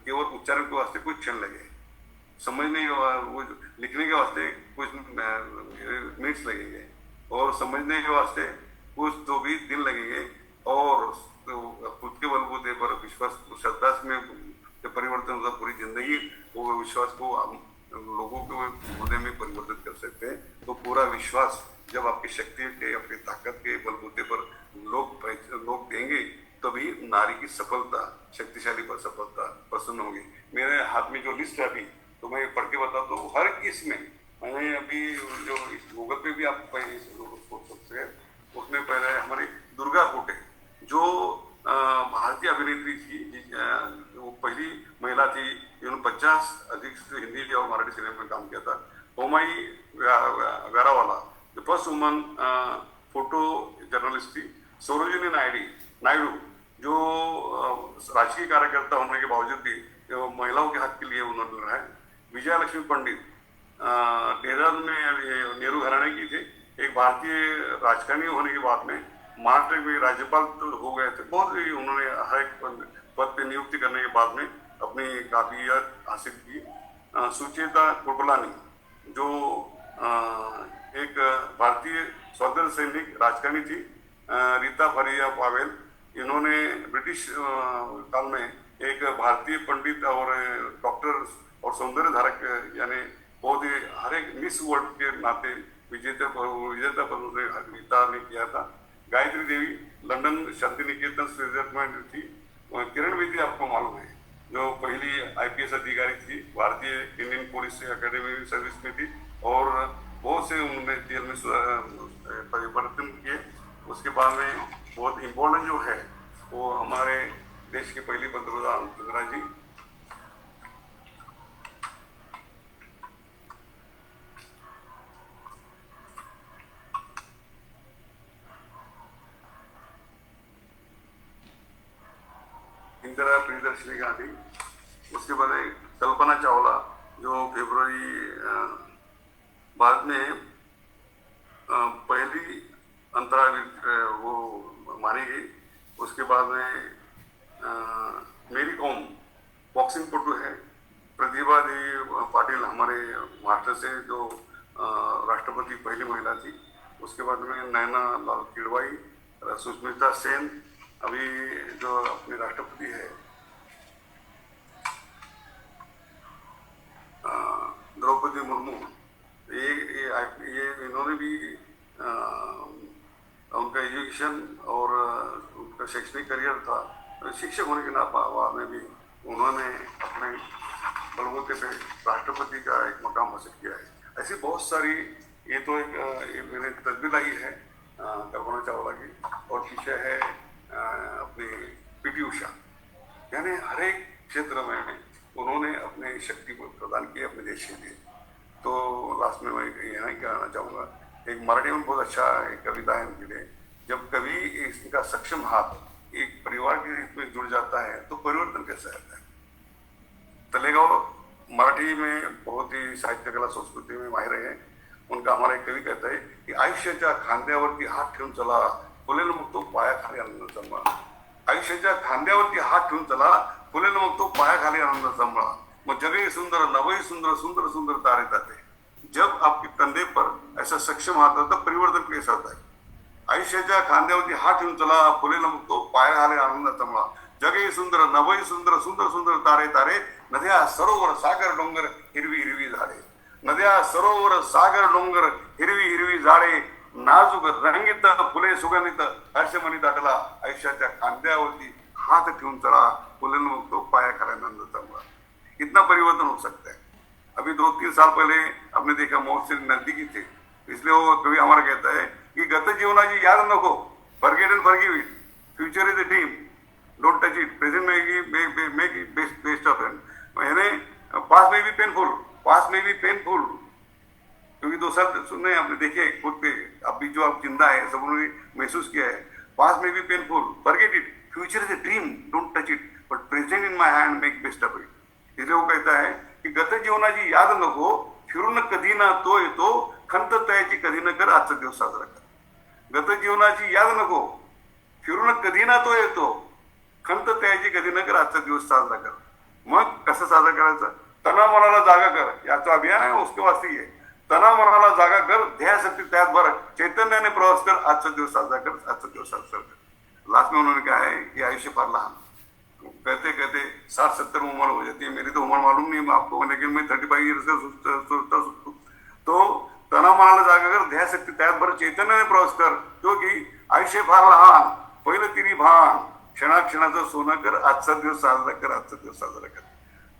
केवल उच्चारण के वास्ते कुछ क्षण लगे, समझने के वो लिखने के वास्ते कुछ मिनट्स लगेंगे, और समझने के वास्ते कुछ तो भी दिन लगेंगे, और खुद के बलबूते पर विश्वास श्रद्धा में जब परिवर्तन होता पूरी जिंदगी वो विश्वास को लोगों के हृदय में परिवर्तित कर सकते हैं। तो पूरा विश्वास जब आपकी शक्ति के, अपनी ताकत के बलबूते पर लोग देंगे, तभी नारी की सफलता, शक्तिशाली पर सफलता प्रसन्न होगी। मेरे हाथ में जो लिस्ट है अभी, तो मैं पढ़ के बताता हूँ हर किस्म में। मैंने अभी जो गूगल पे भी आप सोच सकते हैं, उसमें पहले हमारी दुर्गा कोटे जो भारतीय अभिनेत्री थी, वो पहली महिला थी जिन्होंने 50 अधिक हिंदी और मराठी सिनेमा में काम किया था। Homai Vyarawalla the first woman photo journalist थी। सरोजिनी नायडू जो राजकीय कार्यकर्ता होने के बावजूद भी महिलाओं के हक के लिए उन्होंने लड़ा है। विजया लक्ष्मी पंडित देहरादून में नेहरू घराने की थे, एक भारतीय राजकारणी होने के बाद में महाराष्ट्र में राज्यपाल तो हो गए थे। बहुत ही उन्होंने हर एक पद पे नियुक्ति करने के बाद में अपनी काबिलियत हासिल की। सुचेता कुलकर्णी जो एक भारतीय स्वतंत्र सैनिक राजकारणी थी। रीता फरिया पावेल, इन्होंने ब्रिटिश काल में एक भारतीय पंडित और डॉक्टर और सौंदर्य धारक, यानी बहुत ही हर एक मिस वर्ल्ड के नाते विजेता पद रीता ने किया था। गायत्री देवी लंदन शांति निकेतन स्विट्जरलैंड थी। किरण बेदी आपको मालूम है, जो पहली IPS अधिकारी थी, भारतीय इंडियन पुलिस अकेडमी सर्विस में थी, और बहुत से उन्होंने जेल में परिवर्तन किए। उसके बाद में बहुत इम्पोर्टेंट जो है वो हमारे देश के पहले पंतप्रधान इंदिरा जी, इंदिरा प्रियदर्शनी गांधी। उसके बाद कल्पना चावला जो फरवरी भारत में पहली अंतराल वो मानी गई। उसके बाद में मेरी कॉम बॉक्सिंग पटु है। पाटिल हमारे महाराष्ट्र से जो राष्ट्रपति पहली महिला थी, उसके बाद में नैना लाल किडवाई, सुष्मिता सेन, अभी जो अपने राष्ट्रपति है द्रौपदी मुर्मू, ये इन्होंने भी उनका एजुकेशन और उनका शैक्षणिक करियर था, शिक्षक होने के बाद में भी उन्होंने अपने बलबूते पे राष्ट्रपति का एक मकाम हासिल किया है। ऐसी बहुत सारी, ये तो एक मैंने तस्वीर लाई है कल्पना चावला की, और पीछे है अपनी पीटी उषा। यानी हर एक क्षेत्र में उन्होंने अपने शक्ति को प्रदान की अपने देश के लिए। तो लास्ट में मैं यहाँ ही कहना चाहूँगा, एक मराठी में बहुत अच्छा एक कविता है उनके लिए, जब कभी इसका सक्षम हाथ एक परिवार के में जुड़ जाता है तो परिवर्तन कैसे आता है। तलेगांव मराठी में बहुत ही साहित्य कला संस्कृती में माहिर है। उनका हमारा एक कवि कहता है की आयुष्याच्या खांद्यावरती हात ठेवून चला, फुलेल मग तो पायाखाली आनंद जमला. आयुष्याच्या खांद्यावरती हात ठेवून चला, फुलेल मग तो पायाखाली आनंद जमला. मग जगही सुंदर, नवही सुंदर, सुंदर सुंदर तारे ताते. जब आपके कंधे पर ऐसा सक्षम हाथ होता, परिवर्तन कैसा होता है. आयुष्याच्या खांद्यावरती हात ठेवून चला, फुलेल मग तो पायाखाली आनंद जमला. जगही सुंदर, नवही सुंदर, सुंदर सुंदर तारे तारे. नद्या सरोवर सागर डोंगर हिरवी हिरवी झाडे. नद्या सरोवर सागर डोंगर हिरवी हिरवी झाडे. नाजूक रंगीत फुले सुगंधित हर्षमणी दाटला. आयुष्याच्या खांद्यावरती हाथ ठेवून चला, फुलेल मग तो पायाखाली आनंद जमला. कितना परिवर्तन हो सकता है. अभी 2-3 साल पहले आपने देखा मौत से नजदीकी थे, इसलिए वो कवि हमारा कहता है कि गत जीवनाची याद नको, forget and forgive it, future is a dream, don't touch it, present make it best of it. यानी पास में भी पेनफुल, पास में भी पेनफुल, क्योंकि 2 साल सुनने आपने देखे खुद पे, अभी जो आप जिंदा है सब उन्होंने महसूस किया है. पास में भी painful, forget it, future is a dream, don't touch it, but present in my hand make best of it. इसलिए वो कहता है की गत जीवनाची याद नको, फिरून कधी ना तो येतो, खंत तयाची कधी न कर, आजचा दिवस साजरा कर. गत जीवनाची याद नको, फिरून कधी ना तो येतो, खंत तयाची कधी न कर, आजचा दिवस साजरा कर. मग कसं साजरा करायचं. तना मनाला जागा कर, याचं अभियान आहे, उसके वास्ते आहे. तना मनाला जागा कर, ध्येयाशक्ती त्यात भर, चैतन्याने प्रवास कर, आजचा दिवस साजरा कर, आजचा दिवस साजरा कर. लास्ट में उन्होंने कहा है कि आयुष्य फार लहान, कहते कहते 60-70 उम्र हो जाती है. मेरी तो उम्र मालूम नहीं आपको, लेकिन मैं 35 ईयर्स का सोचता. तो तना मनाला जागा कर, ध्येयाशक्ती त्यात भर, चैतन्याने प्रवास कर, क्योंकि आयुष्य फार लहान, पहिलं तिरी भान, क्षणाक्षणाचं सोनं कर, आजचा दिवस साजरा कर, आजचा दिवस साजरा कर.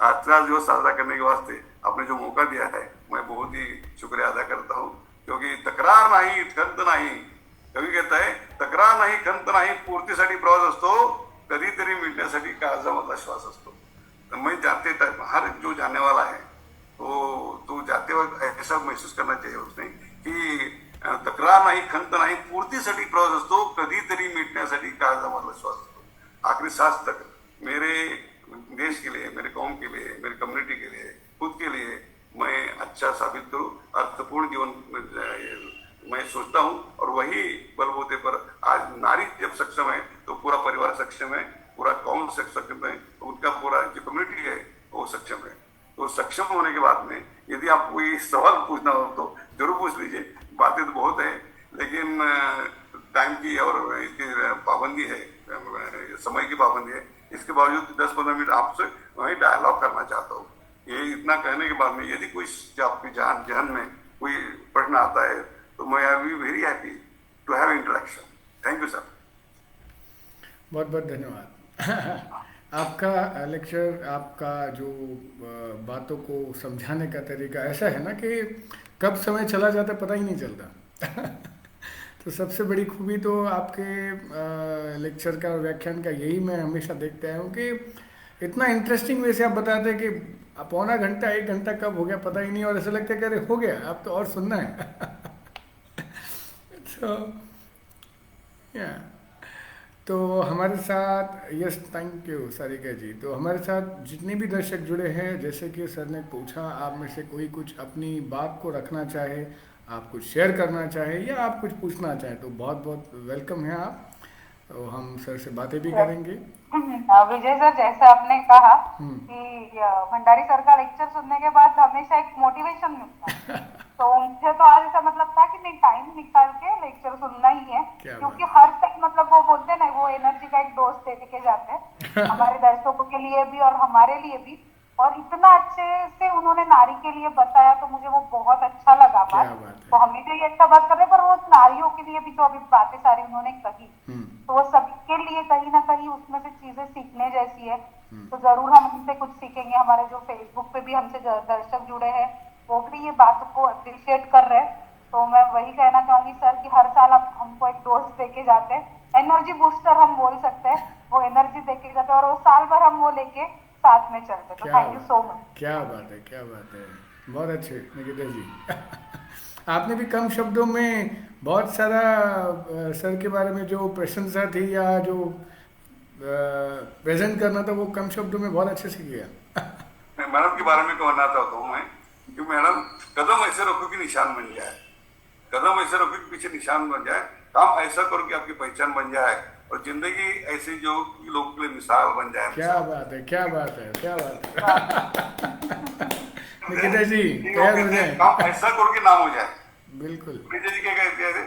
आजचा दिवस साजरा करने के वास्ते आपने जो मौका दिया है, मैं बहुत ही शुक्रिया अदा करता हूँ. क्योंकि तक्रार नाही, खंत नाही. कवी कहता है तक्रार नाही, खंत नाही, पूर्तीसाठी प्रवास असतो, कधीतरी मिळण्यासाठी काळजामधला श्वास असतो. तर मैं जाते टाइम, हर जो जाने वाला है तो जाते वक्त ऐसा महसूस करना चाहिए उसने की तक्रार नाही, खंत नाही, पूर्तीसाठी प्रवास असतो, कधीतरी मिटण्यासाठी काळजामधला श्वास असतो. आखिरी सांस तक मेरे देश के लिए, मेरे कौम के लिए, मेरी कम्युनिटी के लिए, खुद के लिए मैं अच्छा साबित करूं, अर्थपूर्ण जीवन मैं सोचता हूं. और वही बलबूते पर आज नारी जब सक्षम है तो पूरा परिवार सक्षम है, पूरा कौम सक्षम है, उनका पूरा जो कम्युनिटी है वो सक्षम है. तो सक्षम होने के बाद में यदि आपको कोई सवाल पूछना हो तो जरूर पूछ लीजिए. बातें तो बहुत है, लेकिन टाइम की और इसकी पाबंदी है, समय की पाबंदी है. इसके बावजूद 10-15 मिनट आपसे वही डायलॉग करना चाहता हूँ. ये इतना कहने के बाद में यदि कोई आपकी जहन में कोई प्रश्न आता है तो मैं I be very happy to have interaction. Thank you sir. बहुत बहुत धन्यवाद. आपका लेक्चर, आपका जो बातों को समझाने का तरीका ऐसा है ना कि कब समय चला जाता पता ही नहीं चलता. तो सबसे बड़ी खूबी तो आपके लेक्चर का और व्याख्यान का यही मैं हमेशा देखता हूँ कि इतना इंटरेस्टिंग वे से आप बताते हैं कि पौना घंटा 1 घंटा कब हो गया पता ही नहीं, और ऐसा लगता है कि अरे हो गया, अब तो और सुनना है. तो हमारे साथ यस, थैंक यू सारिका जी. तो हमारे साथ जितने भी दर्शक जुड़े हैं, जैसे कि सर ने पूछा, आप में से कोई कुछ अपनी बात को रखना चाहे, आप कुछ शेयर करना चाहे या आप कुछ पूछना चाहें तो बहुत बहुत वेलकम है आप. तो हम सर से बातें भी करेंगे. विजय सर, जैसे आपने कहा हम्म। कि भंडारी सर का लेक्चर सुनने के बाद हमेशा एक मोटिवेशन मिलता है। तो मुझे तो आज ऐसा मतलब था कि नहीं, टाइम निकाल के लेक्चर सुनना ही है, क्या क्योंकि बात हर तक मतलब वो बोलते हैं ना, वो एनर्जी का एक डोज दे के जाते हैं हमारे दर्शकों के लिए भी और हमारे लिए भी। और इतना अच्छे से उन्होंने नारी के लिए बताया, तो मुझे वो बहुत अच्छा लगा क्या बात। बात तो है। हम भी ये अच्छा बात कर रहे हैं, पर वो नारियों के लिए भी जो अभी बातें सारी उन्होंने कही, हम्म। तो वो सबके लिए कहीं ना कहीं उसमें से चीजें सीखने जैसी है। हम्म। तो जरूर हम उनसे कुछ सीखेंगे। हमारे जो फेसबुक पे भी हमसे दर्शक जुड़े हैं, वो भी ये बात को अप्रिशिएट कर रहे हैं। तो मैं वही कहना चाहूंगी सर कि हर साल आप हमको एक डोज दे के जाते हैं, एनर्जी बूस्टर हम बोल सकते हैं, वो एनर्जी दे के जाते हैं, और वो साल भर हम वो लेके साथ में चलते हैं। तो क्या थैंक यू सो मच। क्या बात है, क्या बात है। बहुत अच्छे निकिता जी। आपने भी कम शब्दों में बहुत सारा सर के बारे में जो प्रशंसा थी या जो प्रेजेंट करना था, वो कम शब्दों में बहुत अच्छे से किया। मैं मैडम के बारे में कहना चाहता हूँ मैं कि मैडम कदम ऐसे रखो कि निशान बन जाए, कदम ऐसे रखो कि पीछे निशान बन जाए, काम ऐसा करो कि आपकी पहचान बन जाए, और जिंदगी ऐसी जो कि लोगों के लिए मिसाल बन जाए। क्या बात है, क्या बात है, क्या बात वाह। है। निकिता जी कि वो तैयार हो कहते जाए। हैं काम ऐसा करो कि नाम हो जाए। बिल्कुल। विजय जी क्या कहते हैं,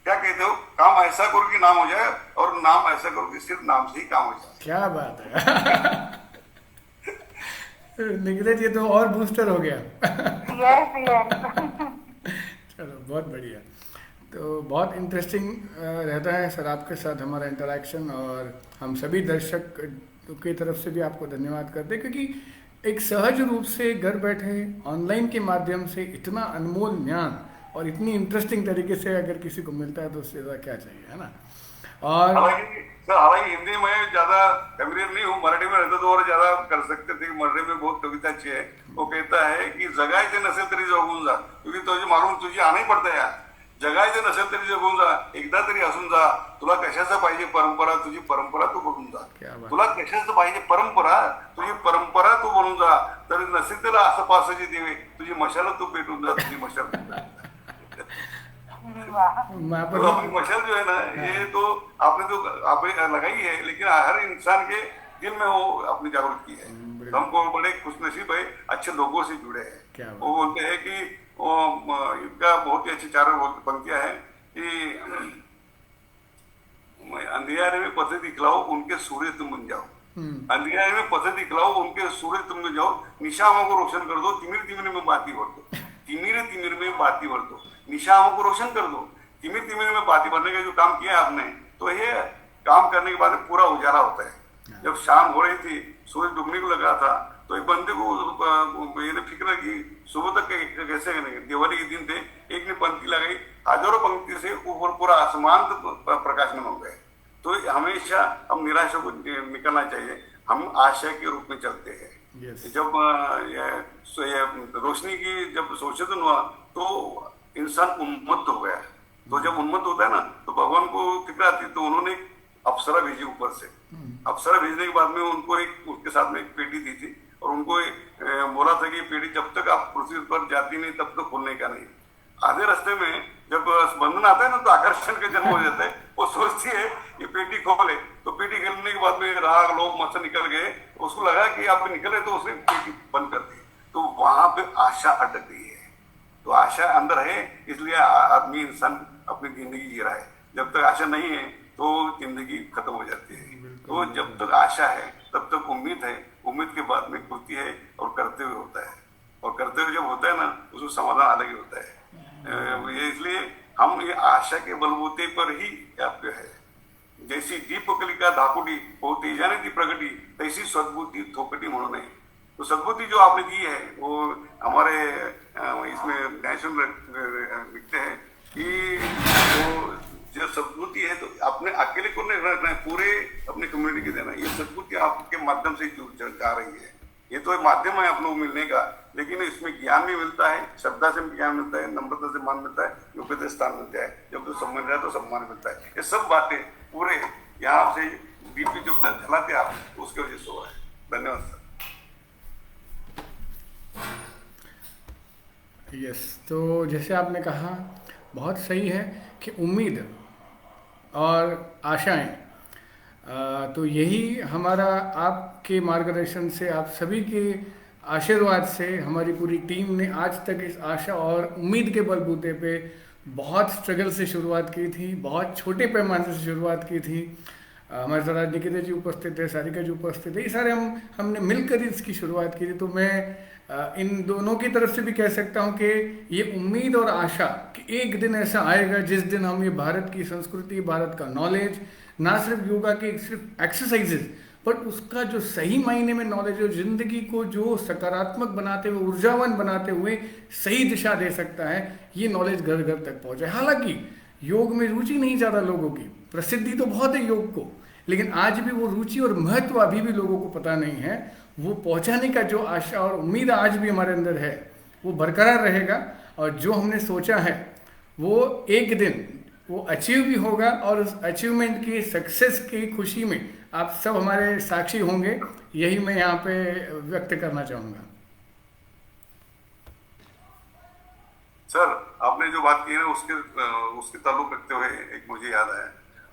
क्या कहते हो, काम ऐसा करो कि नाम हो जाए, और नाम ऐसा करो कि सिर्फ नाम से ही काम हो जाए। क्या बात है। निकिता जी तो और बूस्टर हो गया। Yes yes. चलो बहुत बढ़िया। तो बहुत इंटरेस्टिंग रहता है सर आपके साथ हमारा इंटरेक्शन, और हम सभी दर्शक की तरफ से भी आपको धन्यवाद करते हैं, क्योंकि एक सहज रूप से घर बैठे ऑनलाइन के माध्यम से इतना अनमोल ज्ञान और इतनी इंटरेस्टिंग तरीके से अगर किसी को मिलता है तो उससे ज़्यादा क्या चाहिए, है ना। और हालांकि सर, हालांकि हिंदी में ज्यादा फेमिलियर नहीं हूँ, मराठी में रहता तो और ज्यादा कर सकते थे। मराठी में बहुत कविता अच्छी है। वो कहता है की जगायचे नसेल तरी जगून जा, क्योंकि तुझे मालूम तुझी आणाही पडतं यार, जगायचं नसेल तरी जगून जा, एकदा तरी असून जा, तुला कशाचं पाहिजे परंपरा, तुझी परंपरा तू बनून जा, क्या बात। तुला कशाचं पाहिजे परंपरा, तुझी परंपरा तू बनून जा, तर नसेल त्याला असं पासाची देवे, तुझी मशाल तू पेटून जा, तुझी मशाल तू पेटून जा। वाह। वहाँ तो अपनी पर मशाल जो है ना, ये तो आपने तो आपने लगाई है, लेकिन हर इंसान के दिल में वो अपनी जागृत की है। तो हमको बड़े खुशनसीब है, अच्छे लोगों से जुड़े हैं। क्या बात। वो बोलते हैं कि इनका बहुत ही अच्छी चार पंक्तियां हैं कि अंधियारे में पथ दिखलाओ उनके सूर्य तुम बन जाओ, अंधियारे में पथ दिखलाओ उनके सूर्य तुम बन जाओ, निशामों को रोशन कर दो, तिमिर तिमिर में बाती भर दो, तिमिर तिमिर में बाती भर दो, निशामों को रोशन कर दो, तिमिर तिमिर में बाती भरने का जो काम किया आपने, तो ये काम करने के बाद पूरा उजाला होता है। जब शाम हो रही थी, सूरज डूबने को लगा था, तो एक बंदे को ये फिक्र की सुबह तक कैसे करेंगे। दिवाली के दिन थे, एक ने पंक्ति लगाई, हजारों पंक्ति से ऊपर पूरा आसमान प्रकाशमान हो गए। तो हमेशा हम निराशा को निकलना चाहिए, हम आशा के रूप में चलते हैं। Yes. जब रोशनी की जब सौचन हुआ तो इंसान उन्मत्त हो गया। तो जब उन्मत्त होता है ना, तो भगवान को फिक्र आती, तो उन्होंने एक अप्सरा भेजी ऊपर से। अप्सरा भेजने के बाद में उनको एक उसके साथ में एक पेटी दी थी, और उनको बोला था कि पेटी जब तक आप पृथ्वी पर जाती नहीं तब तक खोलने का नहीं। आधे रास्ते में जब बंधन आता है ना, तो आकर्षण का जन्म हो जाता है। वो सोचती है ये पेटी खोले, तो पेटी खोलने के बाद में राग लोग मच्छर निकल गए, उसको लगा कि आप निकले, तो उसने पेटी बंद कर दी। तो वहां पे आशा अटक गई है। तो आशा अंदर है, इसलिए आदमी इंसान अपनी जिंदगी जी रहा है। जब तक आशा नहीं है तो जिंदगी खत्म हो जाती है। तो जब तक आशा है तब तक उम्मीद है, उम्मीद के बाद में कृति है, और करते हुए होता है, और करते हुए जब होता है ना, उसमें समाधान अलग ही होता है। ये इसलिए हम ये आशा के बलबूते पर ही व्याप्य है। जैसी दीपकलिका धाकुटी वो तेजाने ती प्रगटी, तैसी सद्बुद्धि थोपटी म्हणून नहीं। तो सद्बुद्धि जो आपने दी है, वो हमारे इसमें नेशनल लिखते हैं कि वो जो सद्बुद्धि है, तो अपने अकेले को नहीं रखना है, पूरे अपनी कम्युनिटी को देना। ये सद्बुद्धि आपके माध्यम से जा रही है। ये तो एक माध्यम है आप लोग मिलने का, लेकिन इसमें ज्ञान भी मिलता है, श्रद्धा से ज्ञान मिलता है, नम्रता से मान मिलता है, योग्यता स्थान मिलता है, जब तो सम्मान है तो सम्मान मिलता है। ये सब बातें पूरे यहाँ से बीपी जो जलाते आप, उसके वजह से हो रहा है। धन्यवाद सर। यस, तो जैसे आपने कहा बहुत सही है कि उम्मीद और आशाएं तो यही हमारा आपके मार्गदर्शन से, आप सभी के आशीर्वाद से हमारी पूरी टीम ने आज तक इस आशा और उम्मीद के बलबूते पे बहुत स्ट्रगल से शुरुआत की थी, बहुत छोटे पैमाने से शुरुआत की थी। हमारे साथ आज निकिता जी उपस्थित है, सारिका जी उपस्थित है, ये सारे हमने मिलकर इसकी शुरुआत की थी। तो मैं इन दोनों की तरफ से भी कह सकता हूँ कि ये उम्मीद और आशा कि एक दिन ऐसा आएगा जिस दिन हम ये भारत की संस्कृति, भारत का नॉलेज, ना सिर्फ योगा के सिर्फ एक्सरसाइजेज, बट उसका जो सही मायने में नॉलेज और ज़िंदगी को जो सकारात्मक बनाते हुए, ऊर्जावान बनाते हुए सही दिशा दे सकता है, ये नॉलेज घर घर तक पहुँचे। हालांकि योग में रुचि नहीं ज़्यादा लोगों की, प्रसिद्धि तो बहुत है योग को, लेकिन आज भी वो रुचि और महत्व अभी भी लोगों को पता नहीं है। वो पहुंचाने का जो आशा और उम्मीद आज भी हमारे अंदर है वो बरकरार रहेगा, और जो हमने सोचा है वो एक दिन वो अचीव भी होगा, और उस अचीवमेंट की सक्सेस की खुशी में आप सब हमारे साक्षी होंगे। यही मैं यहाँ पे व्यक्त करना चाहूँगा। सर, आपने जो बात की है उसके ताल्लुक रखते हुए एक मुझे याद आया,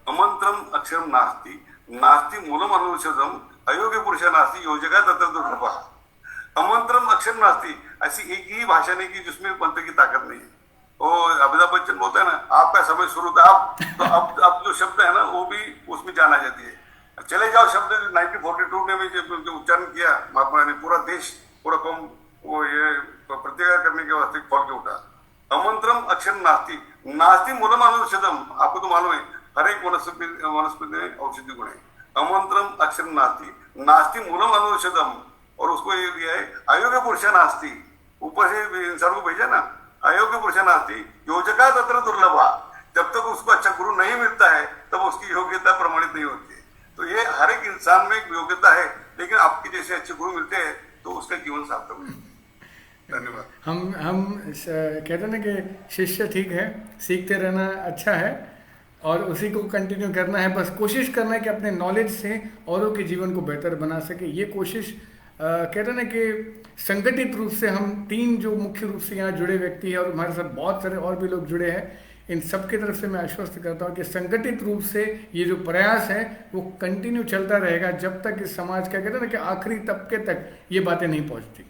अमंत्रम अक्षरम नास्ति नास्ति मूलम अनुषदम अयोग्य पुरुष नास्ति योजका तत्र दुर्लभा। अमंत्रम अक्षर नास्ति, ऐसी एक ही भाषा नहीं की जिसमें मंत्र की ताकत नहीं है। और अमिताभ बच्चन बोलते हैं ना, आपका समय शुरू था, अब जो शब्द है ना वो भी उसमें जाना जाती है। चले जाओ शब्द 1942 में जो उच्चारण किया महात्मा ने, पूरा देश, पूरा कौम वो ये प्रत्याघात करने के वास्ते खोल के उठा। अमंत्रम अक्षर नास्ति नास्ति मूलम अनुषदम, आपको तो मालूम है हर एक वनस्पति में औषधि गुण है। अमंत्रम अक्षर नास्ति नास्ति मूलम अनुषदम, और उसको ये दिया है अयोग्य पुरुष नास्ति, ऊपर से इंसान को भेजा ना, अयोग्य पुरुष नास्ति योजका तत्र दुर्लभा। जब तक उसको अच्छा गुरु नहीं मिलता है तब उसकी योग्यता प्रमाणित नहीं होती है। तो ये हर एक इंसान में एक योग्यता है, लेकिन आपके जैसे अच्छे गुरु मिलते हैं तो उसका जीवन सार्थक होता है। धन्यवाद। हम कहते हैं ना कि शिष्य ठीक है, सीखते रहना अच्छा है और उसी को कंटिन्यू करना है। बस कोशिश करना है कि अपने नॉलेज से औरों के जीवन को बेहतर बना सके। ये कोशिश कहते हैं ना कि संगठित रूप से हम तीन जो मुख्य रूप से यहाँ जुड़े व्यक्ति हैं, और हमारे साथ बहुत सारे और भी लोग जुड़े हैं, इन सब की तरफ से मैं आश्वस्त करता हूँ कि संगठित रूप से ये जो प्रयास है वो कंटिन्यू चलता रहेगा जब तक इस समाज का, कहते हैं ना कि आखिरी तबके तक ये बातें नहीं पहुँचती,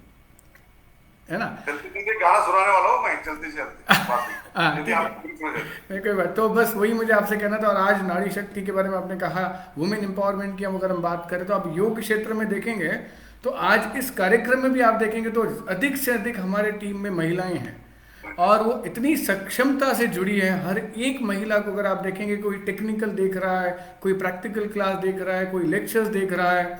है ना। चलते गाना सुनाने वाला हूँ मैं, चलते कोई बात। तो बस वही मुझे आपसे कहना था। और आज नारी शक्ति के बारे में आपने कहा, वुमेन एम्पावरमेंट की अगर हम बात करें तो आप योग क्षेत्र में देखेंगे तो आज इस कार्यक्रम में भी आप देखेंगे तो अधिक से अधिक हमारे टीम में महिलाएं हैं, और वो इतनी सक्षमता से जुड़ी है। हर एक महिला को अगर आप देखेंगे, कोई टेक्निकल देख रहा है, कोई प्रैक्टिकल क्लास देख रहा है, कोई लेक्चर्स देख रहा है,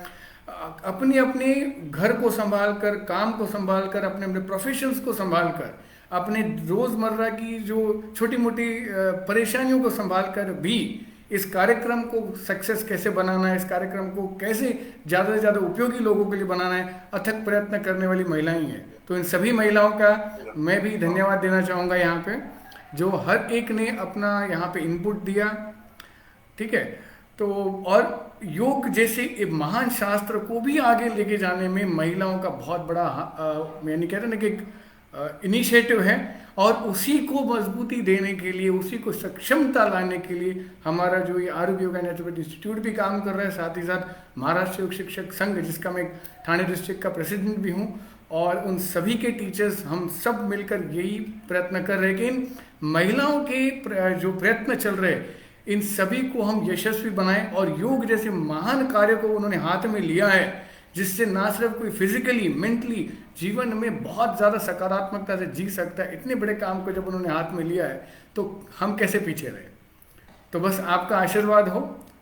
अपनी अपनी घर को संभाल कर, काम को संभाल कर, अपने अपने प्रोफेशंस को संभाल कर, अपने रोज़मर्रा की जो छोटी मोटी परेशानियों को संभाल कर भी इस कार्यक्रम को सक्सेस कैसे बनाना है, इस कार्यक्रम को कैसे ज़्यादा से ज़्यादा उपयोगी लोगों के लिए बनाना है, अथक प्रयत्न करने वाली महिलाएं हैं। तो इन सभी महिलाओं का मैं भी धन्यवाद देना चाहूँगा यहाँ पे, जो हर एक ने अपना यहाँ पे इनपुट दिया। ठीक है, तो और योग जैसे एक महान शास्त्र को भी आगे लेके जाने में महिलाओं का बहुत बड़ा यानी कहते हैं ना कि इनिशिएटिव है, और उसी को मजबूती देने के लिए, उसी को सक्षमता लाने के लिए हमारा जो ये आरोग्य योगा नेचुरोपैथी इंस्टीट्यूट भी काम कर रहा है, साथ ही साथ महाराष्ट्र योग शिक्षक संघ, जिसका मैं ठाणे डिस्ट्रिक्ट का प्रेसिडेंट भी हूँ, और उन सभी के टीचर्स हम सब मिलकर यही प्रयत्न कर रहे हैं कि इन महिलाओं के जो प्रयत्न चल रहे हैं इन सभी को हम यशस्वी बनाएं, और योग जैसे महान कार्य को उन्होंने हाथ में लिया है, जिससे ना सिर्फ कोई फिजिकली, मेंटली जीवन में बहुत ज़्यादा सकारात्मकता से जी सकता है। इतने बड़े काम को जब उन्होंने हाथ में लिया है तो हम कैसे पीछे रहे। तो बस आपका आशीर्वाद हो,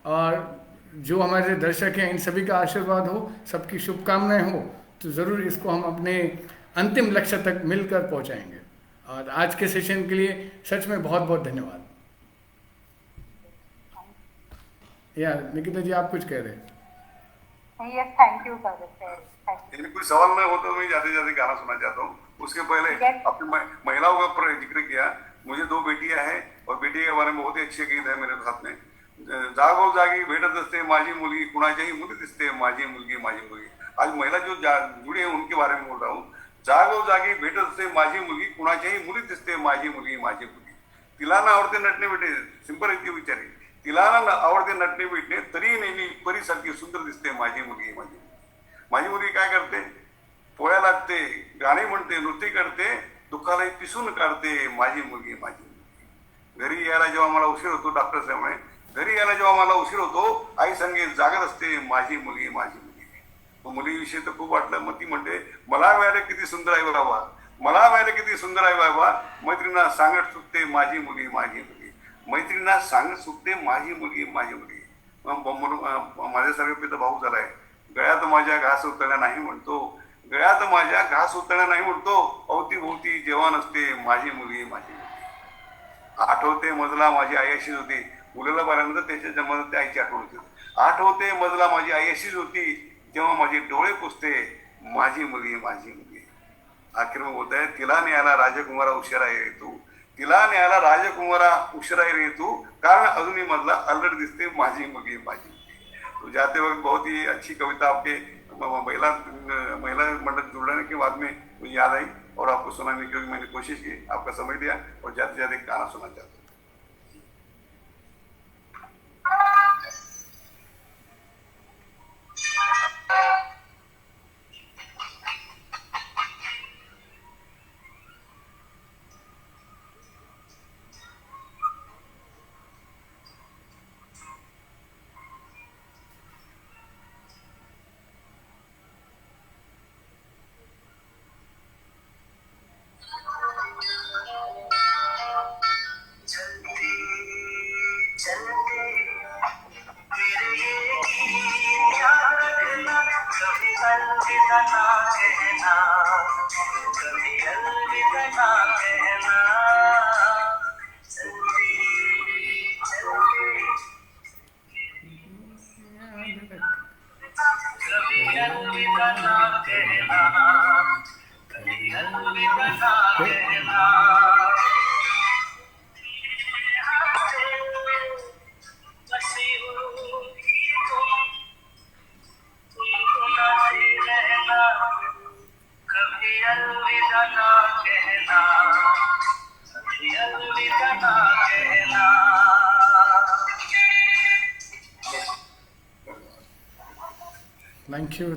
और जो हमारे दर्शक हैं इन सभी का आशीर्वाद हो, सबकी शुभकामनाएं हो, तो ज़रूर इसको हम अपने अंतिम लक्ष्य तक मिलकर पहुंचाएंगे। और आज के सेशन के लिए सच में बहुत बहुत धन्यवाद। यार निकिता जी, आप कुछ कह रहे हैं? यस, थैंक यू कर देते हैं। कोई सवाल नहीं हो तो मैं जाते जाते गाना सुना चाहता हूँ। उसके पहले अपनी महिलाओं का ऊपर जिक्र किया। मुझे 2 बेटियां हैं, और बेटी के बारे में बहुत ही अच्छे गीत है मेरे साथ में। जागो जागी भेटत असते माझी मुलगी, कुणाच्याही मुली दिसते माझी मुलगी माझी मुलगी। आज महिला जो जुड़ी है उनके बारे में बोल रहा हूँ। जागो जागी भेटत असते माझी मुलगी, कुणाच्याही मुली दिसते माझी मुलगी माझी मुलगी। तिला ना आवडते नटणे बेटे, सिंपल इतके विचार आहे। तिला ना आवडते नटणे बिटणे तरी नेहमी परीसारखी सुंदर दिसते माझी मुलगी. माझी मुलगी काय करते? पोळ्या लागते, गाणी म्हणते, नृत्य करते, दुःखालाही पिसून काढते माझी मुलगी. घरी यायला जेव्हा मला उशीर होतो डॉक्टर साहेबांमुळे, घरी यायला जेव्हा मला उशीर होतो आई संगे जागत असते माझी मुलगी. मुलीविषयी तर खूप वाटलं. मग ती म्हणते मला मिळाले किती सुंदर आहे बाबा, मला मिळाले किती सुंदर आहे बाबा, मैत्रिणींना सांगत सुटते माझी मुलगी. मैत्रिणींना सांगत सुटते माझी मुलगी. माझ्यासारखा पिता भाऊ झालाय. गळ्यात माझ्या घास उतरल्या नाही म्हणतो, गळ्यात माझ्या घास उतरल्या नाही म्हणतो, अवतीभोवती जेव्हा नसते माझी मुलगी. आठवते मजला माझी आई अशीच होती. मुलाला पाहिल्यानंतर त्याच्या जन्मात त्या आईची आठवण होती. आठवते मजला माझी आई अशीच होती, जेव्हा माझे डोळे पुसते माझी मुलगी. आखिर मग बोलताय तिला न्यायला राजकुमारा उशिरा रे तू, तिला न्यायला राजकुमारा उशिरा रे तू, कारण अजूनही मजला अलर्ट दिसते माझी मुलगी. तो जाते वक्त बहुत ही अच्छी कविता आपके महिला मंडल जुड़ने के बाद में मुझे याद आई और आपको सुनाने की मैंने कोशिश की. आपका समय दिया और जाते जाते एक गाना सुना चाहता हूँ.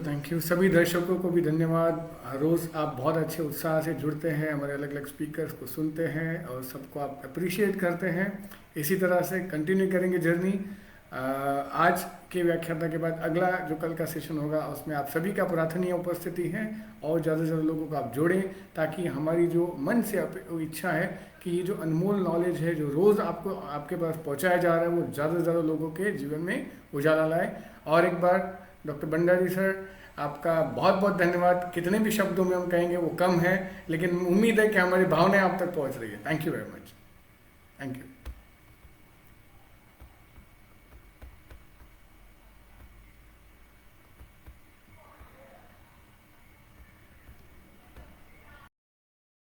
थैंक यू सभी दर्शकों को भी धन्यवाद. रोज़ आप बहुत अच्छे उत्साह से जुड़ते हैं, हमारे अलग अलग स्पीकर्स को सुनते हैं और सबको आप अप्रिशिएट करते हैं. इसी तरह से कंटिन्यू करेंगे जर्नी. आज के व्याख्याता के बाद अगला जो कल का सेशन होगा उसमें आप सभी का प्रार्थनीय उपस्थिति है और ज़्यादा से ज़्यादा लोगों को आप जोड़ें, ताकि हमारी जो मन से इच्छा है कि ये जो अनमोल नॉलेज है जो रोज़ आपको आपके पास पहुंचाया जा रहा है वो ज़्यादा से ज़्यादा लोगों के जीवन में उजाला लाए. और एक बार डॉक्टर भंडारी सर आपका बहुत बहुत धन्यवाद. कितने भी शब्दों में हम कहेंगे वो कम है, लेकिन उम्मीद है कि हमारी भावनाएं आप तक पहुंच रही है. Thank you very much. Thank you.